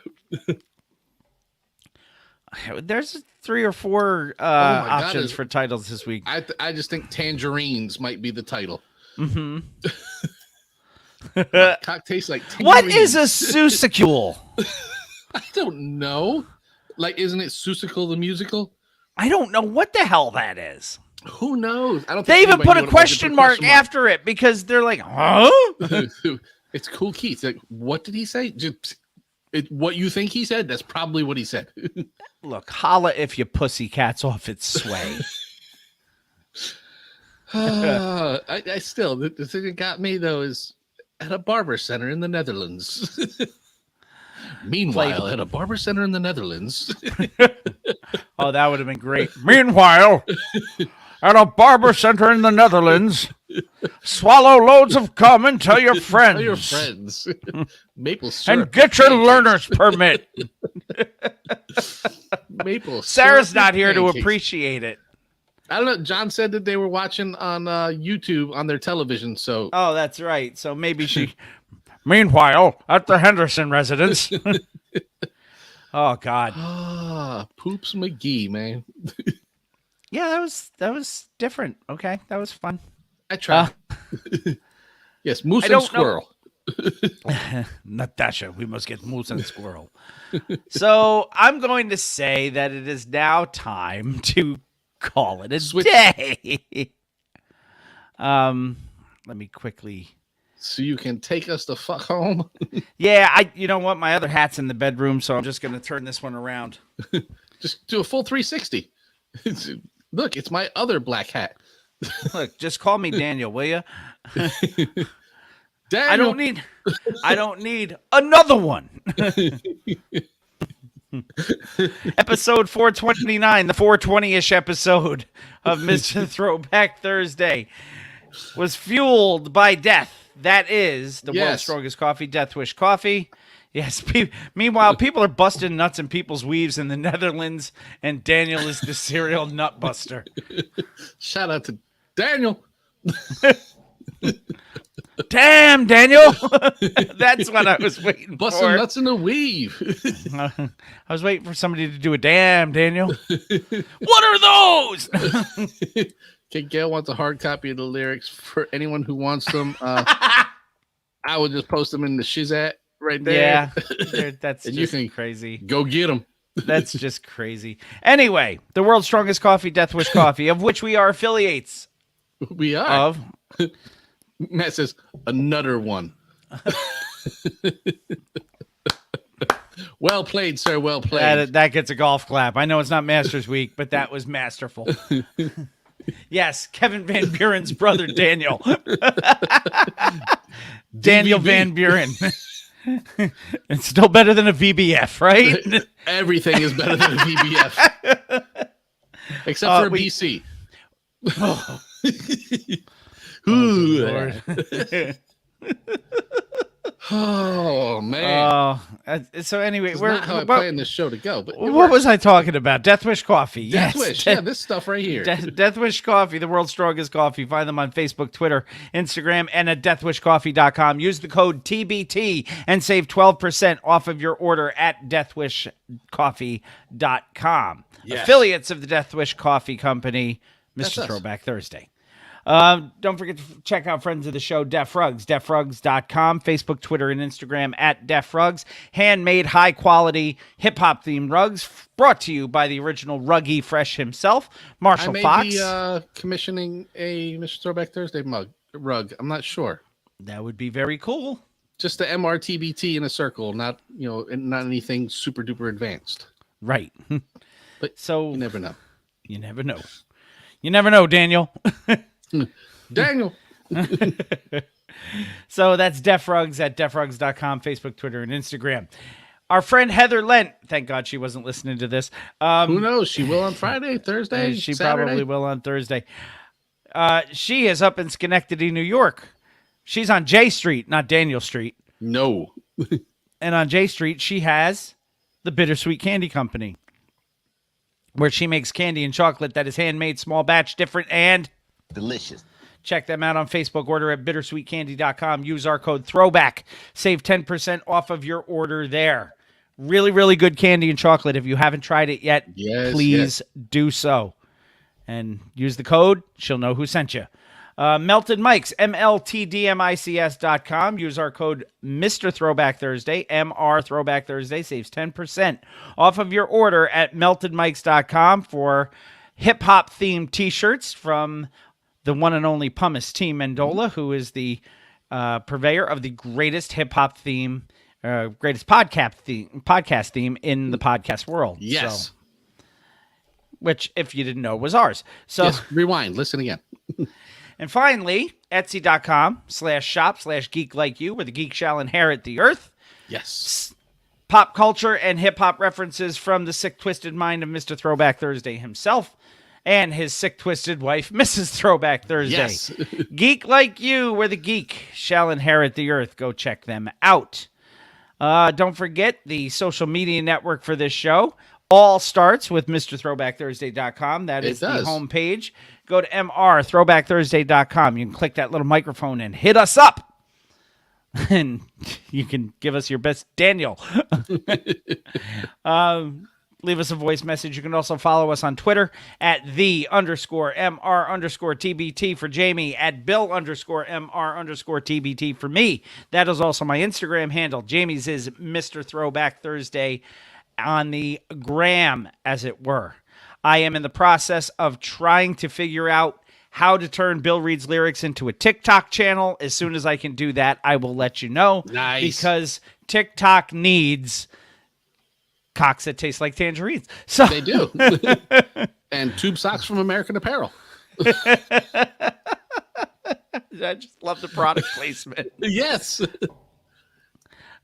There's 3 or 4 God, options for titles this week. I just think tangerines might be the title. Mm-hmm. Cock tastes like tangerines. What is a Seussicle? I don't know. Like, isn't it Seussicle the musical? I don't know what the hell that is. Who knows? I don't. They think even anybody put a would question mark after it because they're like, huh? It's Cool Keith. Like, what did he say? Just what you think he said? That's probably what he said. Look, holla if you pussycats off its sway. I still, the thing that got me though is at a barber center in the Netherlands. Meanwhile, at a barber center in the Netherlands. Oh, that would have been great. Meanwhile, at a barber center in the Netherlands. Swallow loads of cum and tell your friends. Tell your friends. Maple syrup. And get your learner's permit. Maple syrup. Sarah's not here to pancakes. appreciate it. I don't know. John said that they were watching on YouTube on their television. So Oh, that's right. So maybe she. Meanwhile, at the Henderson residence. Oh God. Poops McGee, man. Yeah, that was different. Okay, that was fun. I tried. Yes, moose I and don't squirrel. Natasha, we must get moose and squirrel. So I'm going to say that it is now time to call it a day. Let me quickly. So you can take us the fuck home. Yeah, you know what? My other hat's in the bedroom, so I'm just going to turn this one around. Just do a full 360. Look, it's my other black hat. Look, just call me Daniel, will you? Daniel. I don't need another one. Episode 429, the 420-ish episode of Mr. Throwback Thursday was fueled by death. That is the world's strongest coffee, Death Wish Coffee. Yes. Meanwhile, people are busting nuts in people's weaves in the Netherlands, and Daniel is the serial nut buster. Shout out to Daniel. Damn, Daniel. That's what I was waiting Busting for. nuts in the weave. I was waiting for somebody to do a damn, Daniel. What are those? Okay, Gail wants a hard copy of the lyrics for anyone who wants them. I will just post them in the Shizat right there. Yeah, that's and just you can crazy. Go get them. That's just crazy. Anyway, the world's strongest coffee, Death Wish Coffee, of which we are affiliates. We are. Of. Matt says, another one. Well played, sir. Well played. That gets a golf clap. I know it's not Masters Week, but that was masterful. Yes, Kevin Van Buren's brother, Daniel. Daniel Van Buren. It's still better than a VBF, right? Everything is better than a VBF. Except for a BC. Oh. Ooh. Oh man. So anyway, It's we're not how I plan this show to go. But what was I talking about? Death Wish Coffee. Death Yes. Wish. Yeah, this stuff right here. Death Wish Coffee, the world's strongest coffee. Find them on Facebook, Twitter, Instagram, and at deathwishcoffee.com. Use the code TBT and save 12% off of your order at deathwishcoffee.com. Yes. Affiliates of the Death Wish Coffee Company, That's Mr. us. Throwback Thursday. Don't forget to check out friends of the show, Def Rugs, defrugs.com, Facebook, Twitter, and Instagram at Def Rugs. Handmade, high-quality, hip-hop themed rugs brought to you by the original Ruggy Fresh himself, Marshall I may Fox. be commissioning a Mr. Throwback Thursday rug. I'm not sure. That would be very cool. Just the MRTBT in a circle, not not anything super duper advanced. Right. But so you never know. You never know. You never know, Daniel. Daniel. So that's Def Rugs at defrugs.com, Facebook, Twitter, and Instagram. Our friend Heather Lent, thank God she wasn't listening to this. Who knows? She will on Friday, Thursday, She Saturday. probably will on Thursday. She is up in Schenectady, New York. She's on J Street, not Daniel Street. No. And on J Street, she has the Bittersweet Candy Company, where she makes candy and chocolate that is handmade, small batch, different, and delicious. Check them out on Facebook. Order at bittersweetcandy.com. Use our code THROWBACK. Save 10% off of your order there. Really, really good candy and chocolate. If you haven't tried it yet, please do so. And use the code. She'll know who sent you. Melted Mics, MLTDMICS.com. Use our code Mr. Throwback Thursday, MR Throwback Thursday. Saves 10% off of your order at meltedmics.com for hip-hop themed t-shirts from the one and only Pumice T. Mendola, who is the purveyor of the greatest hip-hop theme, greatest podcast theme in the podcast world. Yes. So, which, if you didn't know, was ours. So yes, rewind. Listen again. And finally, Etsy.com/shop/geek like you, where the geek shall inherit the earth. Yes. Pop culture and hip-hop references from the sick, twisted mind of Mr. Throwback Thursday himself. and his sick, twisted wife, Mrs. Throwback Thursday. Yes. Geek Like You, where the geek shall inherit the earth. Go check them out. Don't forget the social media network for this show. All starts with MrThrowbackThursday.com. That is the homepage. Go to MRThrowbackThursday.com. You can click that little microphone and hit us up. And you can give us your best Daniel. Leave us a voice message. You can also follow us on Twitter at @the_MR_TBT for Jamie, at Bill_MR_TBT for me. That is also my Instagram handle. Jamie's is Mr. Throwback Thursday on the gram, as it were. I am in the process of trying to figure out how to turn Bill Reed's lyrics into a TikTok channel. As soon as I can do that, I will let you know. Nice. Because TikTok needs cocks that taste like tangerines. So they do. And tube socks from American Apparel. I just love the product placement. Yes.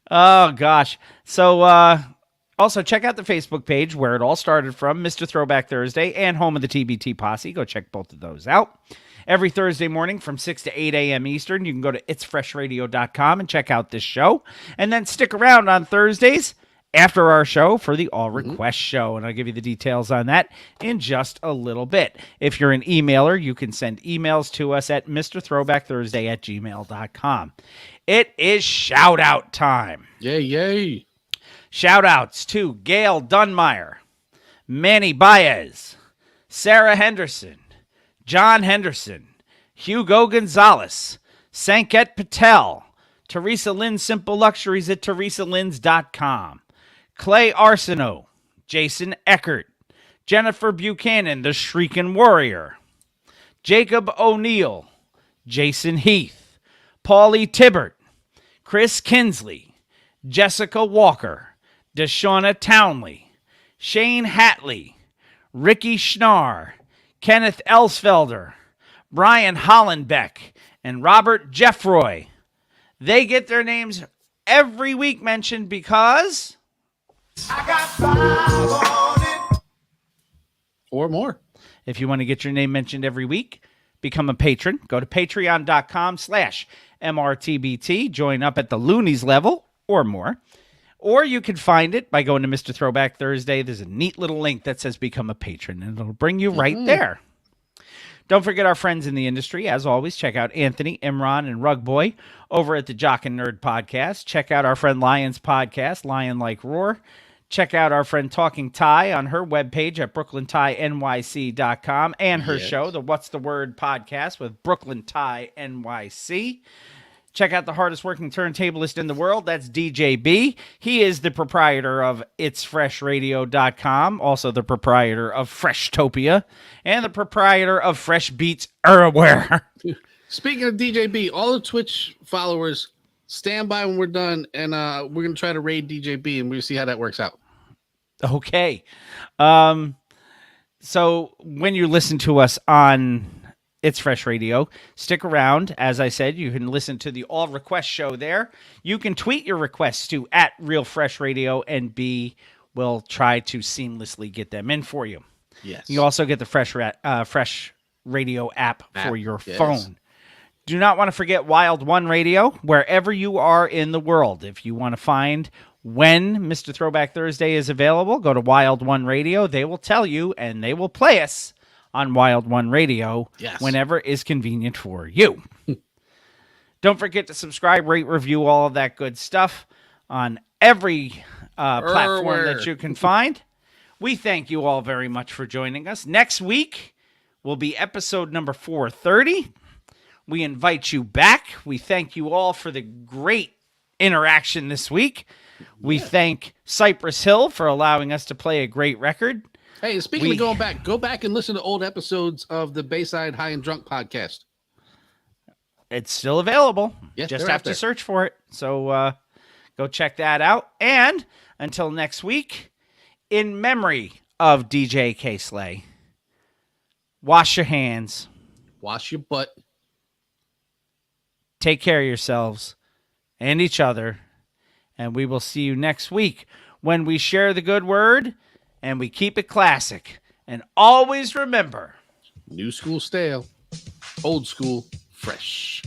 Oh, gosh. So, also check out the Facebook page where it all started from, Mr. Throwback Thursday and home of the TBT Posse. Go check both of those out. Every Thursday morning from 6 to 8 a.m. Eastern, you can go to itsfreshradio.com and check out this show. And then stick around on Thursdays after our show for the All Request Show. And I'll give you the details on that in just a little bit. If you're an emailer, you can send emails to us at mrthrowbackthursday@gmail.com. It is shout-out time. Yay, yay. Shout-outs to Gail Dunmeyer, Manny Baez, Sarah Henderson, John Henderson, Hugo Gonzalez, Sanket Patel, Teresa Lynn Simple Luxuries at teresalins.com, Clay Arsenault, Jason Eckert, Jennifer Buchanan, the Shrieking Warrior, Jacob O'Neill, Jason Heath, Paulie Tibbert, Chris Kinsley, Jessica Walker, Deshauna Townley, Shane Hatley, Ricky Schnarr, Kenneth Elsfelder, Brian Hollenbeck, and Robert Jeffroy. They get their names every week mentioned because I got 5 on it. Or more. If you want to get your name mentioned every week, become a patron. Go to patreon.com/MRTBT. Join up at the Loonies level or more. Or you can find it by going to Mr. Throwback Thursday. There's a neat little link that says become a patron, and it'll bring you right there. Don't forget our friends in the industry. As always, check out Anthony, Imran, and Rug Boy over at the Jock and Nerd Podcast. Check out our friend Lion's podcast, Lion Like Roar. Check out our friend Talking Ty on her webpage at BrooklynTyNYC.com and her show, the What's the Word podcast with Brooklyn Ty NYC. Check out the hardest working turntablist in the world. That's DJ B. He is the proprietor of It'sFreshRadio.com, also the proprietor of Freshtopia, and the proprietor of Fresh Beats Everywhere. Speaking of DJ B, all the Twitch followers, stand by when we're done, and we're going to try to raid DJ B, and we'll see how that works out. Okay. So when you listen to us on It's Fresh Radio, stick around. As I said, you can listen to the All Request Show there. You can tweet your requests to @RealFreshRadio, and B will try to seamlessly get them in for you. Yes. You also get the Fresh Radio app for your yes. phone. Do not want to forget Wild One Radio, wherever you are in the world. If you want to find when Mr. Throwback Thursday is available, go to Wild One Radio. They will tell you, and they will play us on Wild One Radio whenever is convenient for you. Don't forget to subscribe, rate, review, all of that good stuff on every platform that you can find. We thank you all very much for joining us. Next week will be episode number 430. We invite you back. We thank you all for the great interaction this week. We thank Cypress Hill for allowing us to play a great record. Hey, speaking of going back, go back and listen to old episodes of the Bayside High and Drunk podcast. It's still available. Yes, just they're have out there. to search for it. So go check that out. And until next week, in memory of DJ K. Slay, wash your hands. Wash your butt. Take care of yourselves and each other. And we will see you next week when we share the good word and we keep it classic And always remember, new school stale, old school fresh.